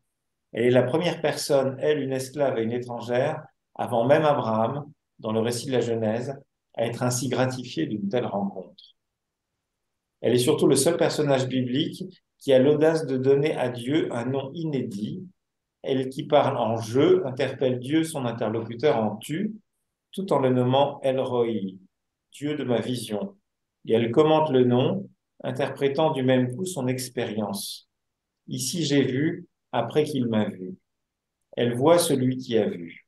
Speaker 1: Elle est la première personne, elle, une esclave et une étrangère, avant même Abraham, dans le récit de la Genèse, à être ainsi gratifiée d'une telle rencontre. Elle est surtout le seul personnage biblique qui a l'audace de donner à Dieu un nom inédit. Elle qui parle en je interpelle Dieu, son interlocuteur, en tu, tout en le nommant El Roi, Dieu de ma vision. Et elle commente le nom, interprétant du même coup son expérience. Ici j'ai vu, après qu'il m'a vu. Elle voit celui qui a vu.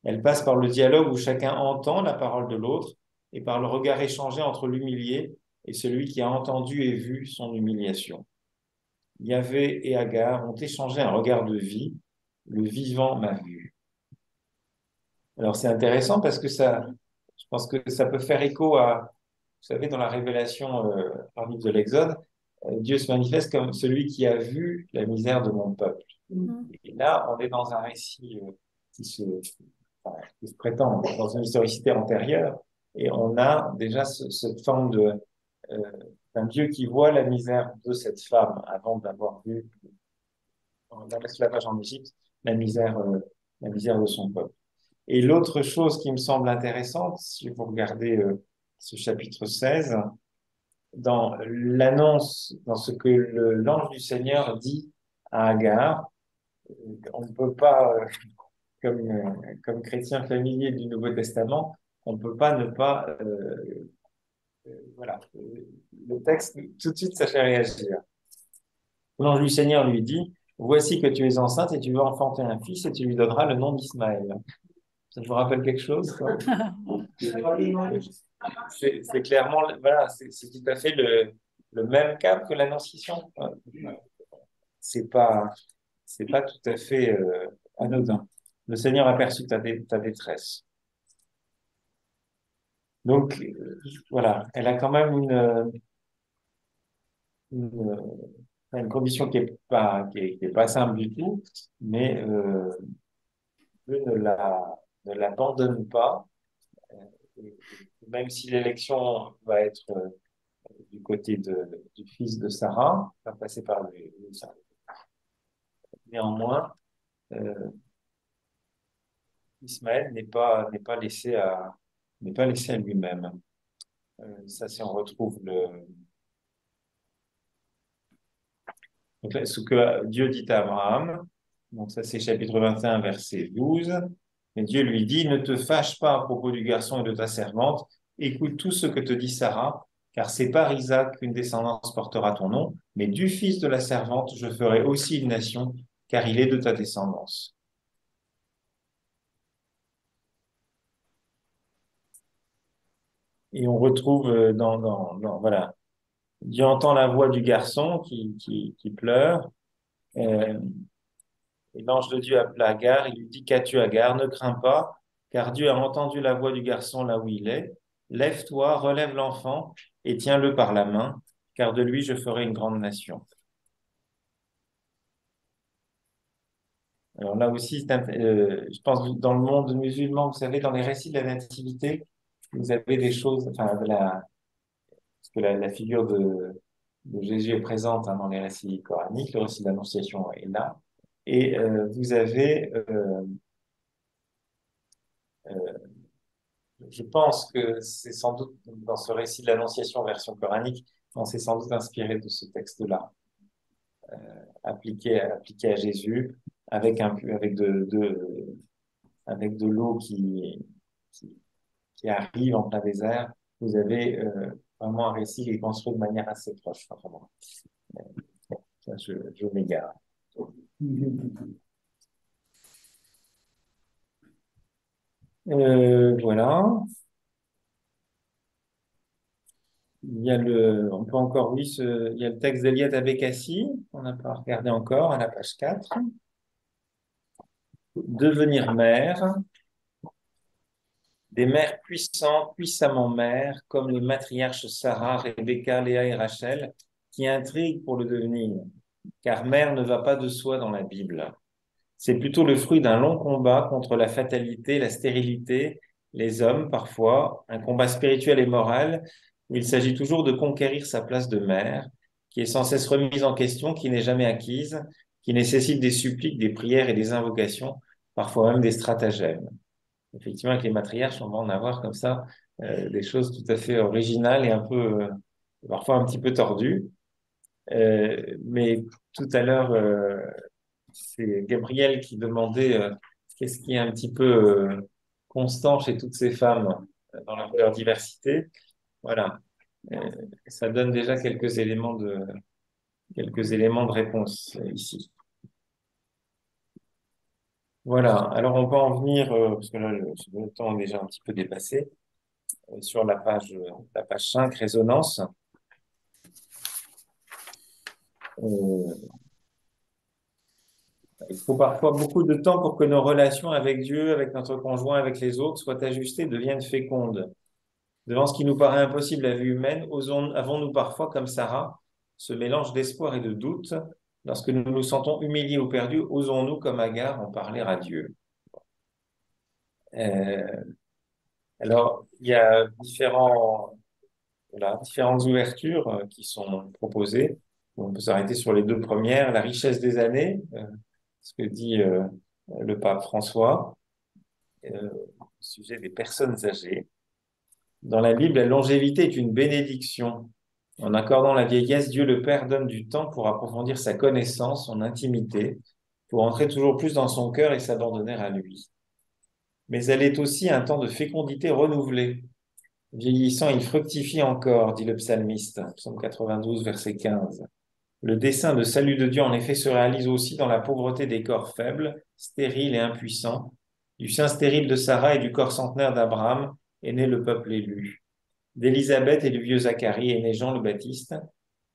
Speaker 1: Elle passe par le dialogue où chacun entend la parole de l'autre et par le regard échangé entre l'humilié et celui qui a entendu et vu son humiliation. Yahvé et Agar ont échangé un regard de vie. Le vivant m'a vu. Alors c'est intéressant parce que je pense que ça peut faire écho à, vous savez, dans la révélation dans le livre de l'Exode, Dieu se manifeste comme celui qui a vu la misère de mon peuple. Et là, on est dans un récit qui se prétend dans une historicité antérieure, et on a déjà cette forme d'un Dieu qui voit la misère de cette femme avant d'avoir vu dans l'esclavage en Égypte la misère de son peuple. Et l'autre chose qui me semble intéressante, si vous regardez ce chapitre 16, dans l'annonce, dans ce que l'ange du Seigneur dit à Agar, on ne peut pas, comme chrétien familier du Nouveau Testament, on ne peut pas ne pas, voilà, le texte, tout de suite, ça fait réagir. L'ange du Seigneur lui dit, voici que tu es enceinte et tu vas enfanter un fils et tu lui donneras le nom d'Ismaël. Ça vous rappelle quelque chose? C'est clairement, voilà, c'est tout à fait le même cap que l'Annonciation. C'est pas tout à fait anodin. Le Seigneur a perçu ta détresse. Donc, voilà, elle a quand même une condition qui est pas simple du tout, mais Dieu ne l'abandonne pas. Et même si l'élection va être du côté du fils de Sarah, va passer par lui. Néanmoins, Ismaël n'est pas laissé à lui-même. Ça, si on retrouve donc là, ce que Dieu dit à Abraham, donc ça c'est chapitre 21, verset 12, et Dieu lui dit, ne te fâche pas à propos du garçon et de ta servante, écoute tout ce que te dit Sarah, car c'est par Isaac qu'une descendance portera ton nom, mais du fils de la servante, je ferai aussi une nation, car il est de ta descendance. Et on retrouve voilà, Dieu entend la voix du garçon qui pleure, et l'ange de Dieu appela Agar, il lui dit, qu'as-tu Agar? Ne crains pas, car Dieu a entendu la voix du garçon là où il est. Lève-toi, relève l'enfant et tiens-le par la main, car de lui je ferai une grande nation. Alors là aussi, je pense dans le monde musulman, vous savez, dans les récits de la nativité, vous avez des choses, enfin, parce que la figure de Jésus est présente, hein, dans les récits coraniques, le récit de l'Annonciation est là. Et vous avez, je pense que c'est sans doute dans ce récit de l'Annonciation version coranique, on s'est sans doute inspiré de ce texte-là, appliqué à Jésus, avec de l'eau qui, qui arrive en plein désert. Vous avez vraiment un récit qui est construit de manière assez proche. Enfin, bon, ça, je m'égare. Voilà. On peut encore, oui, il y a le texte d'Eliade Abekassi, on n'a pas regardé encore, à la page 4. Devenir mère. Des mères puissantes, puissamment mères, comme les matriarches Sarah, Rebecca, Léa et Rachel, qui intriguent pour le devenir, car mère ne va pas de soi dans la Bible. C'est plutôt le fruit d'un long combat contre la fatalité, la stérilité, les hommes parfois, un combat spirituel et moral où il s'agit toujours de conquérir sa place de mère, qui est sans cesse remise en question, qui n'est jamais acquise, qui nécessite des suppliques, des prières et des invocations, parfois même des stratagèmes. Effectivement, avec les matriarches, on va en avoir comme ça des choses tout à fait originales et un peu, parfois un petit peu tordues. Mais tout à l'heure, c'est Gabriel qui demandait qu'est-ce qui est un petit peu constant chez toutes ces femmes dans leur diversité. Voilà. Ça donne déjà quelques éléments de réponse ici. Voilà. Alors, on peut en venir, parce que là, le temps est déjà un petit peu dépassé, sur la page 5, résonance. Il faut parfois beaucoup de temps pour que nos relations avec Dieu, avec notre conjoint, avec les autres soient ajustées, deviennent fécondes. Devant ce qui nous paraît impossible à vue humaine, avons-nous parfois, comme Sarah, ce mélange d'espoir et de doute? Lorsque nous nous sentons humiliés ou perdus, osons-nous, comme Agar, en parler à Dieu? Alors, il y a différentes ouvertures qui sont proposées. On peut s'arrêter sur les deux premières. La richesse des années, ce que dit le pape François, au sujet des personnes âgées. Dans la Bible, la longévité est une bénédiction. En accordant la vieillesse, Dieu le Père donne du temps pour approfondir sa connaissance, son intimité, pour entrer toujours plus dans son cœur et s'abandonner à lui. Mais elle est aussi un temps de fécondité renouvelée. Vieillissant, il fructifie encore, dit le psalmiste, psaume 92, verset 15. Le dessein de salut de Dieu, en effet, se réalise aussi dans la pauvreté des corps faibles, stériles et impuissants. Du sein stérile de Sarah et du corps centenaire d'Abraham est né le peuple élu. D'Élisabeth et du vieux Zacharie est né Jean le Baptiste.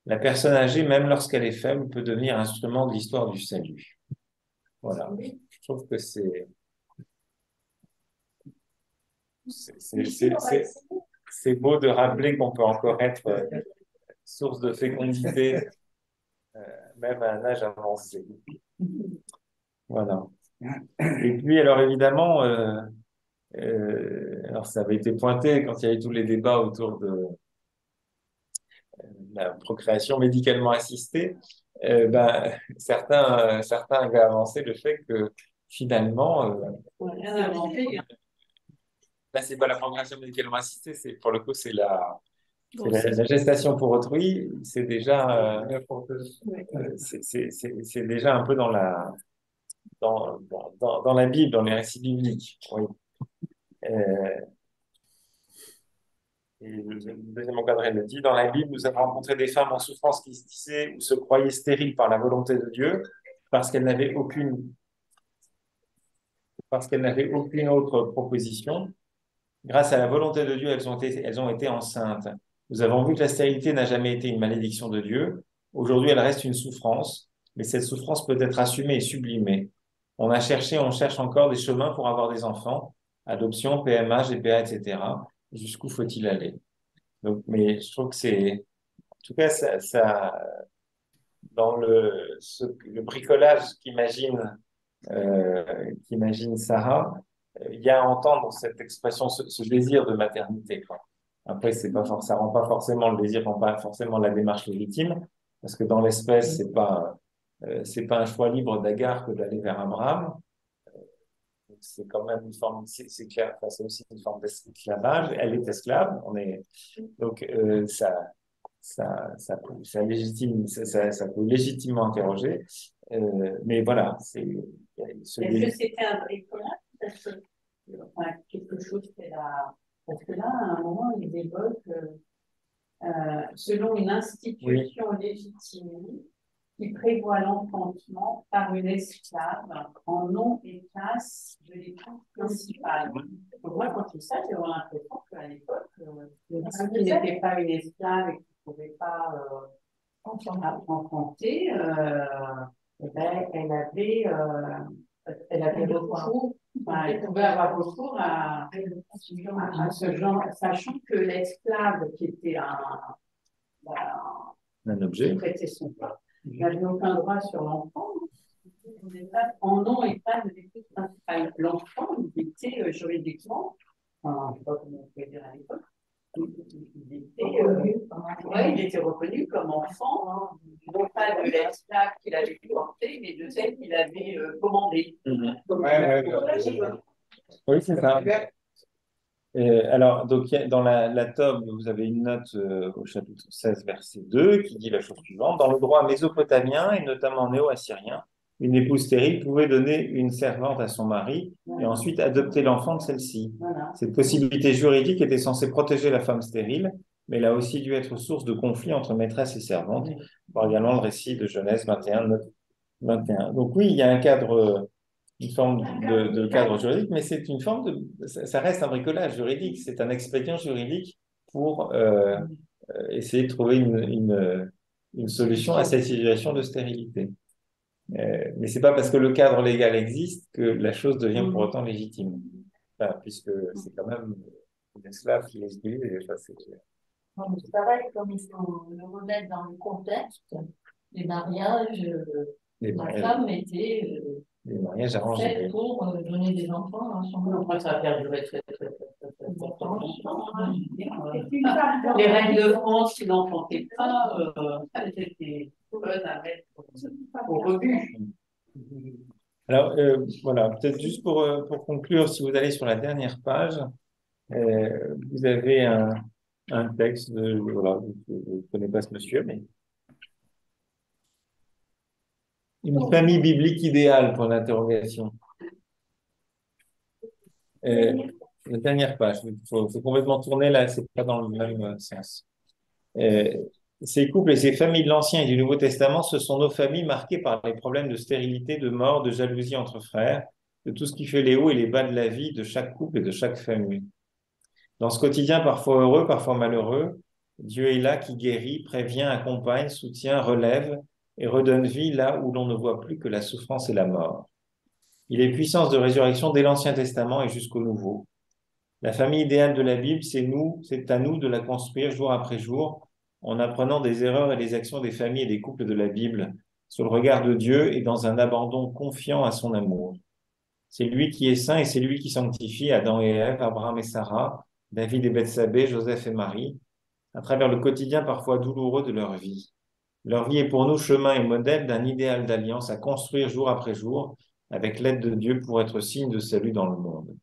Speaker 1: La personne âgée, même lorsqu'elle est faible, peut devenir instrument de l'histoire du salut. Voilà. Je trouve que c'est beau de rappeler qu'on peut encore être source de fécondité, même à un âge avancé. Voilà. Et puis, alors évidemment, alors ça avait été pointé quand il y avait tous les débats autour de la procréation médicalement assistée. Certains avaient avancé le fait que finalement, là, c'est pas la procréation médicalement assistée, pour le coup, c'est la gestation pour autrui, c'est déjà, c'est déjà un peu dans la Bible, dans les récits bibliques. Oui. Et le deuxième encadré le dit, dans la Bible, nous avons rencontré des femmes en souffrance qui se disaient ou se croyaient stériles par la volonté de Dieu parce qu'elles n'avaient aucune autre proposition. Grâce à la volonté de Dieu, elles ont été enceintes. Nous avons vu que la stérilité n'a jamais été une malédiction de Dieu. Aujourd'hui, elle reste une souffrance, mais cette souffrance peut être assumée et sublimée. On cherche encore des chemins pour avoir des enfants, adoption, PMA, GPA, etc. Jusqu'où faut-il aller? Donc, mais je trouve que en tout cas, dans le bricolage qu'imagine qui imagine Sarah, il y a à entendre cette expression, ce désir de maternité, quoi. Après, ça rend pas forcément le désir, rend pas forcément la démarche légitime, parce que dans l'espèce, c'est pas un choix libre d'Agar que d'aller vers Abraham. C'est quand même une forme, c'est clair, enfin, c'est aussi une forme d'esclavage. Elle est esclave. Donc ça légitime, ça peut légitimement interroger. Mais voilà,
Speaker 5: Est-ce que c'était un bricolage? Enfin, quelque chose parce que là, à un moment, ils évoquent, selon une institution légitime qui prévoit l'enfantement par une esclave en nom et place de l'époux principal. Donc moi, quand je dis ça, j'ai vraiment l'impression qu'à l'époque, une femme qui n'était pas une esclave et qui ne pouvait pas enfanter, eh ben, elle avait recours, elle pouvait avoir recours à ce genre, sachant que l'esclave qui était
Speaker 1: un objet,
Speaker 5: prêtait son corps, n'avait aucun droit sur l'enfant. En nom et pas de l'épouse principale. L'enfant, il était juridiquement, enfin, je ne sais pas comment on peut dire à l'époque, il était reconnu comme enfant, non pas de l'esclave qu'il avait porté, mais de celle qu'il avait commandée.
Speaker 1: Oui, c'est ça. Alors, donc, dans la tome, vous avez une note au chapitre 16, verset 2, qui dit la chose suivante. Dans le droit mésopotamien, et notamment néo-assyrien, une épouse stérile pouvait donner une servante à son mari et ensuite adopter l'enfant de celle-ci. Cette possibilité juridique était censée protéger la femme stérile, mais elle a aussi dû être source de conflits entre maîtresse et servante, par également le récit de Genèse 21, 9, 21. Donc oui, il y a un cadre... une forme de cadre juridique, mais c'est une forme ça reste un bricolage juridique, c'est un expédient juridique pour essayer de trouver une solution à cette situation de stérilité. Mais c'est pas parce que le cadre légal existe que la chose devient pour autant légitime, enfin, puisque c'est quand même une esclave qui l'exige.
Speaker 7: C'est pareil, comme il faut le remettre dans le contexte, les mariages, la femme était
Speaker 1: les mariages arrangés
Speaker 7: faite pour donner des enfants à son mari.
Speaker 5: Ça a perduré très longtemps. Les reines de France qui n'enfantaient pas, elles étaient bonnes à mettre au rebut.
Speaker 1: Alors, voilà, peut-être juste pour conclure, si vous allez sur la dernière page, vous avez un texte, voilà, je ne connais pas ce monsieur, mais une famille biblique idéale pour l'interrogation. La dernière page, il faut complètement tourner là, c'est pas dans le même sens. Ces couples et ces familles de l'Ancien et du Nouveau Testament, ce sont nos familles marquées par les problèmes de stérilité, de mort, de jalousie entre frères, de tout ce qui fait les hauts et les bas de la vie de chaque couple et de chaque famille. Dans ce quotidien parfois heureux, parfois malheureux, Dieu est là qui guérit, prévient, accompagne, soutient, relève et redonne vie là où l'on ne voit plus que la souffrance et la mort. Il est puissance de résurrection dès l'Ancien Testament et jusqu'au Nouveau. La famille idéale de la Bible, c'est à nous de la construire jour après jour, en apprenant des erreurs et des actions des familles et des couples de la Bible, sur le regard de Dieu et dans un abandon confiant à son amour. C'est lui qui est saint et c'est lui qui sanctifie Adam et Ève, Abraham et Sarah, David et Bethsabée, Joseph et Marie, à travers le quotidien parfois douloureux de leur vie. Leur vie est pour nous chemin et modèle d'un idéal d'alliance à construire jour après jour, avec l'aide de Dieu pour être signe de salut dans le monde.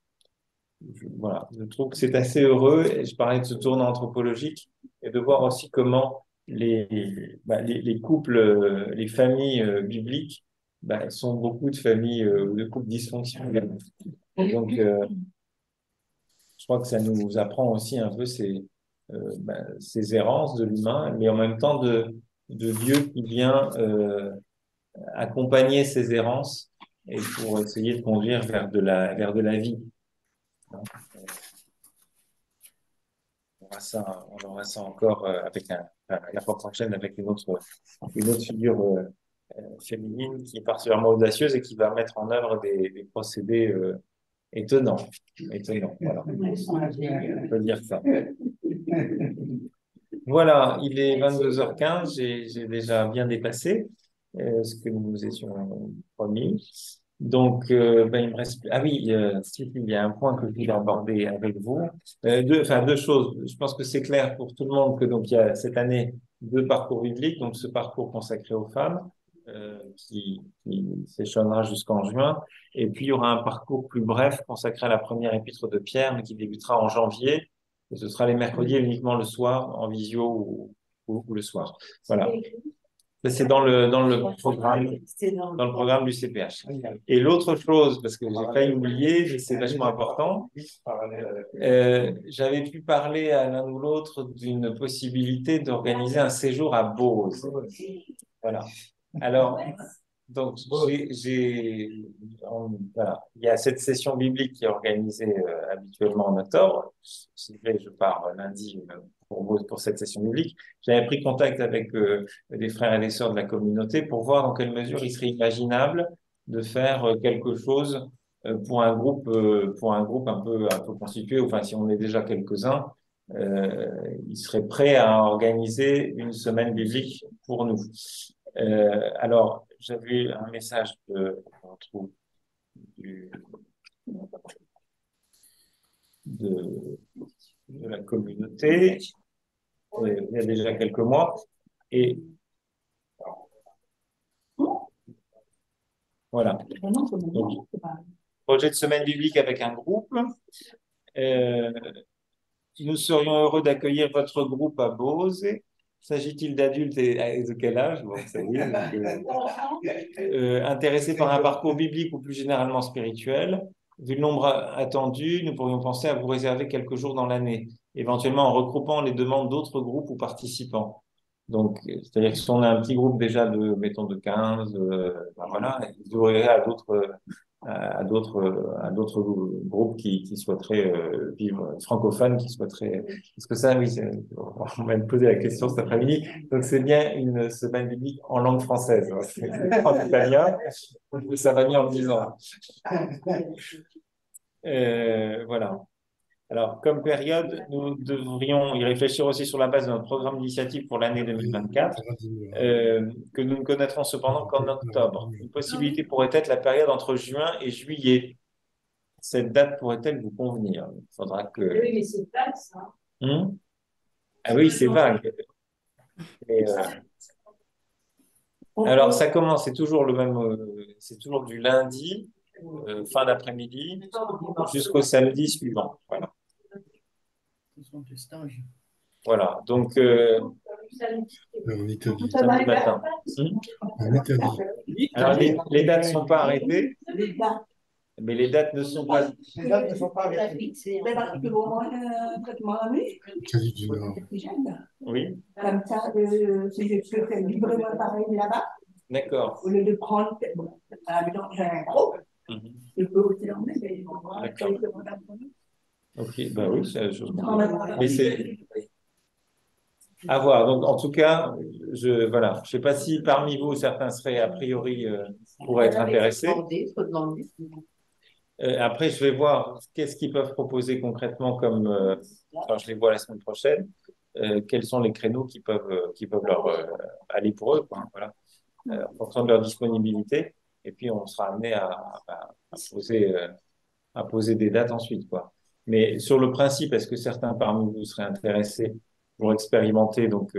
Speaker 1: Voilà, je trouve que c'est assez heureux, et je parlais de ce tournant anthropologique, et de voir aussi comment les couples, les familles bibliques sont beaucoup de familles, de couples dysfonctionnels. Donc, je crois que ça nous apprend aussi un peu ces errances de l'humain, mais en même temps de Dieu qui vient accompagner ces errances et pour essayer de conduire vers de la vie. On aura ça encore avec la fois prochaine avec une autre figure féminine qui est particulièrement audacieuse et qui va mettre en œuvre des procédés étonnants. Voilà. On peut dire ça. Voilà, il est 22h15, j'ai déjà bien dépassé ce que nous nous étions promis. Donc, ben, il me reste. Ah oui, si, il y a un point que je voulais aborder avec vous. Deux choses. Je pense que c'est clair pour tout le monde que donc il y a cette année deux parcours bibliques. Donc, ce parcours consacré aux femmes qui s'échelonnera jusqu'en juin. Et puis, il y aura un parcours plus bref consacré à la première épître de Pierre, mais qui débutera en janvier. Et ce sera les mercredis uniquement le soir, en visio ou le soir. Voilà. C'est dans le programme, dans le programme du CPH. Et l'autre chose, parce que j'ai failli oublier, mais c'est vachement important, j'avais pu parler à l'un ou l'autre d'une possibilité d'organiser un séjour à Beauce. Voilà. Alors, donc, voilà. Il y a cette session biblique qui est organisée habituellement en octobre. Je pars lundi pour cette session biblique. J'avais pris contact avec des frères et des sœurs de la communauté pour voir dans quelle mesure il serait imaginable de faire quelque chose pour un groupe un peu constitué. Enfin, si on est déjà quelques-uns, ils seraient prêts à organiser une semaine biblique pour nous. Alors, j'avais eu un message on trouve, de la communauté il y a déjà quelques mois. Et voilà. Donc, projet de semaine biblique avec un groupe. Nous serions heureux d'accueillir votre groupe à Beauce. S'agit-il d'adultes et de quel âge? Bon, ça y est, intéressés par un parcours biblique ou plus généralement spirituel? Vu le nombre attendu, nous pourrions penser à vous réserver quelques jours dans l'année, éventuellement en regroupant les demandes d'autres groupes ou participants. Donc, c'est-à-dire que si on a un petit groupe déjà mettons, de 15, ben voilà, ils ouvriraient à d'autres groupes qui souhaiteraient vivre francophones, qui souhaiteraient. Parce que ça, oui, on va me poser la question cet après-midi. Donc, c'est bien une semaine biblique en langue française. Hein. C'est en italien. Ça va bien en 10 ans. Voilà. Alors, comme période, nous devrions y réfléchir aussi sur la base de notre programme d'initiative pour l'année 2024, que nous ne connaîtrons cependant qu'en octobre. Une possibilité pourrait être la période entre juin et juillet. Cette date pourrait-elle vous convenir? Il faudra que...
Speaker 5: Oui, mais c'est vague, ça.
Speaker 1: Ah oui, c'est vague. Et, alors, ça commence, c'est toujours le même, c'est toujours du lundi, fin d'après-midi, jusqu'au samedi suivant. Voilà. Voilà, donc
Speaker 3: en Italie.
Speaker 1: samedi matin.
Speaker 3: En Italie.
Speaker 1: Alors les dates ne sont pas arrêtées, mais les dates ne sont pas.
Speaker 8: Les dates ne sont pas fixées. Mais parce que au moins un traitement à nuit,
Speaker 3: Italie du Nord.
Speaker 1: Oui,
Speaker 8: comme ça, si je peux faire librement pareil là-bas,
Speaker 1: d'accord.
Speaker 8: au lieu de prendre, bon, j'ai un groupe, je peux aussi l'emmener, mais ils vont voir quelques mois.
Speaker 1: Ok, bah oui, c'est la chose. Mais c'est à voir. Donc, en tout cas, voilà. Je sais pas si parmi vous, certains seraient a priori pourraient être intéressés. Après, je vais voir qu'est-ce qu'ils peuvent proposer concrètement comme. Enfin, je les vois la semaine prochaine. Quels sont les créneaux qui peuvent leur aller pour eux, quoi, voilà, en fonction de leur disponibilité. Et puis, on sera amené à poser des dates ensuite, quoi. Mais sur le principe, est-ce que certains parmi vous seraient intéressés pour expérimenter donc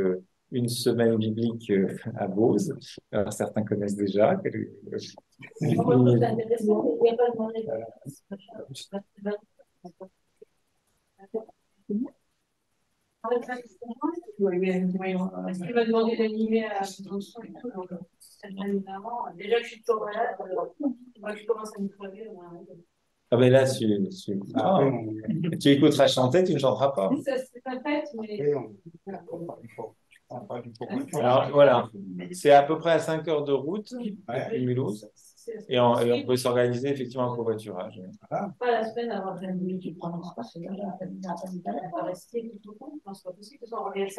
Speaker 1: une semaine biblique à Beauce? Alors, certains connaissent déjà.
Speaker 5: Il m'a demandé d'animer à l'attention et tout, donc déjà que je suis toujours malade, moi je commence à me crever.
Speaker 1: Ah ben là, tu écouteras chanter, tu ne chanteras pas.
Speaker 5: Ça c'est pas fait, mais.
Speaker 1: Alors voilà, c'est à peu près à 5 heures de route depuis Mulhouse. Et on peut s'organiser effectivement un covoiturage.
Speaker 5: Pas la semaine avant que tu prends pas, c'est déjà pas rester tout le temps. C'est pas possible que ça en réel.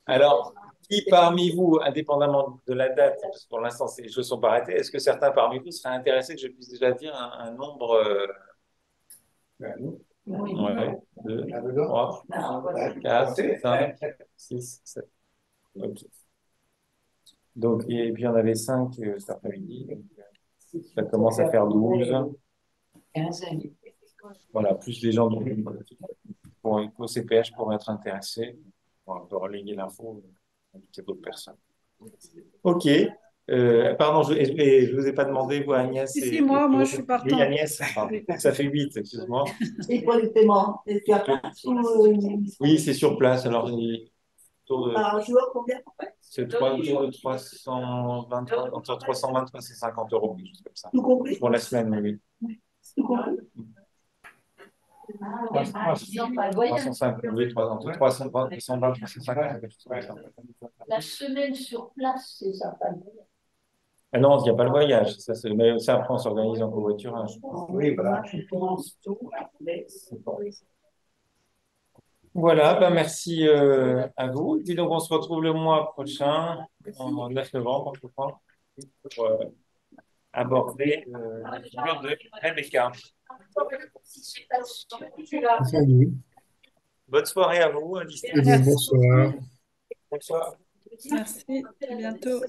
Speaker 1: Alors, qui parmi vous, indépendamment de la date, parce que pour l'instant ces choses ne sont pas arrêtées, est-ce que certains parmi vous seraient intéressés que je puisse déjà dire un nombre
Speaker 9: Oui.
Speaker 1: Ouais, 2, 3, 4, 5, 6, 7. Ok. Donc, et puis, on avait 5 cet après-midi. Donc, ça commence à faire 12.
Speaker 5: 15 années.
Speaker 1: Voilà, plus les gens au CPH pourraient être intéressés. On peut relayer l'info, inviter d'autres personnes. Ok. Pardon, et je vous ai pas demandé, vous, Agnès
Speaker 4: Si,
Speaker 1: et
Speaker 4: moi, je
Speaker 1: Claude.
Speaker 4: suis
Speaker 1: Oui,
Speaker 4: partante.
Speaker 1: Agnès, pardon. Ça fait 8, excuse-moi.
Speaker 8: Et pour les paiements, c'est sur place ou
Speaker 1: Oui, c'est sur place. Alors,
Speaker 8: par jour, combien?
Speaker 1: c'est autour de 320, entre 320 et 350 euros, quelque chose comme ça.
Speaker 8: Tout compris?
Speaker 1: Pour la semaine, oui.
Speaker 8: Tout compris?
Speaker 7: Ah, ouais, par exemple, pas le voyage.
Speaker 1: 350, oui, entre 320 et 350, quelque chose comme ça.
Speaker 7: La semaine sur place, c'est ça, pas le voyage.
Speaker 1: Ah non, il n'y a pas le voyage. Mais ça, après, on s'organise en covoiturage.
Speaker 9: Oui, voilà.
Speaker 1: Voilà, ben merci à vous. Dis donc, on se retrouve le mois prochain, en 9 novembre, je crois, pour aborder la figure de Rebecca.
Speaker 3: Entendu.
Speaker 1: Bonne soirée à vous, à
Speaker 3: Eh
Speaker 1: distance.
Speaker 3: bien,
Speaker 4: Merci.
Speaker 3: bonsoir.
Speaker 1: Bonsoir.
Speaker 4: Merci. À bientôt.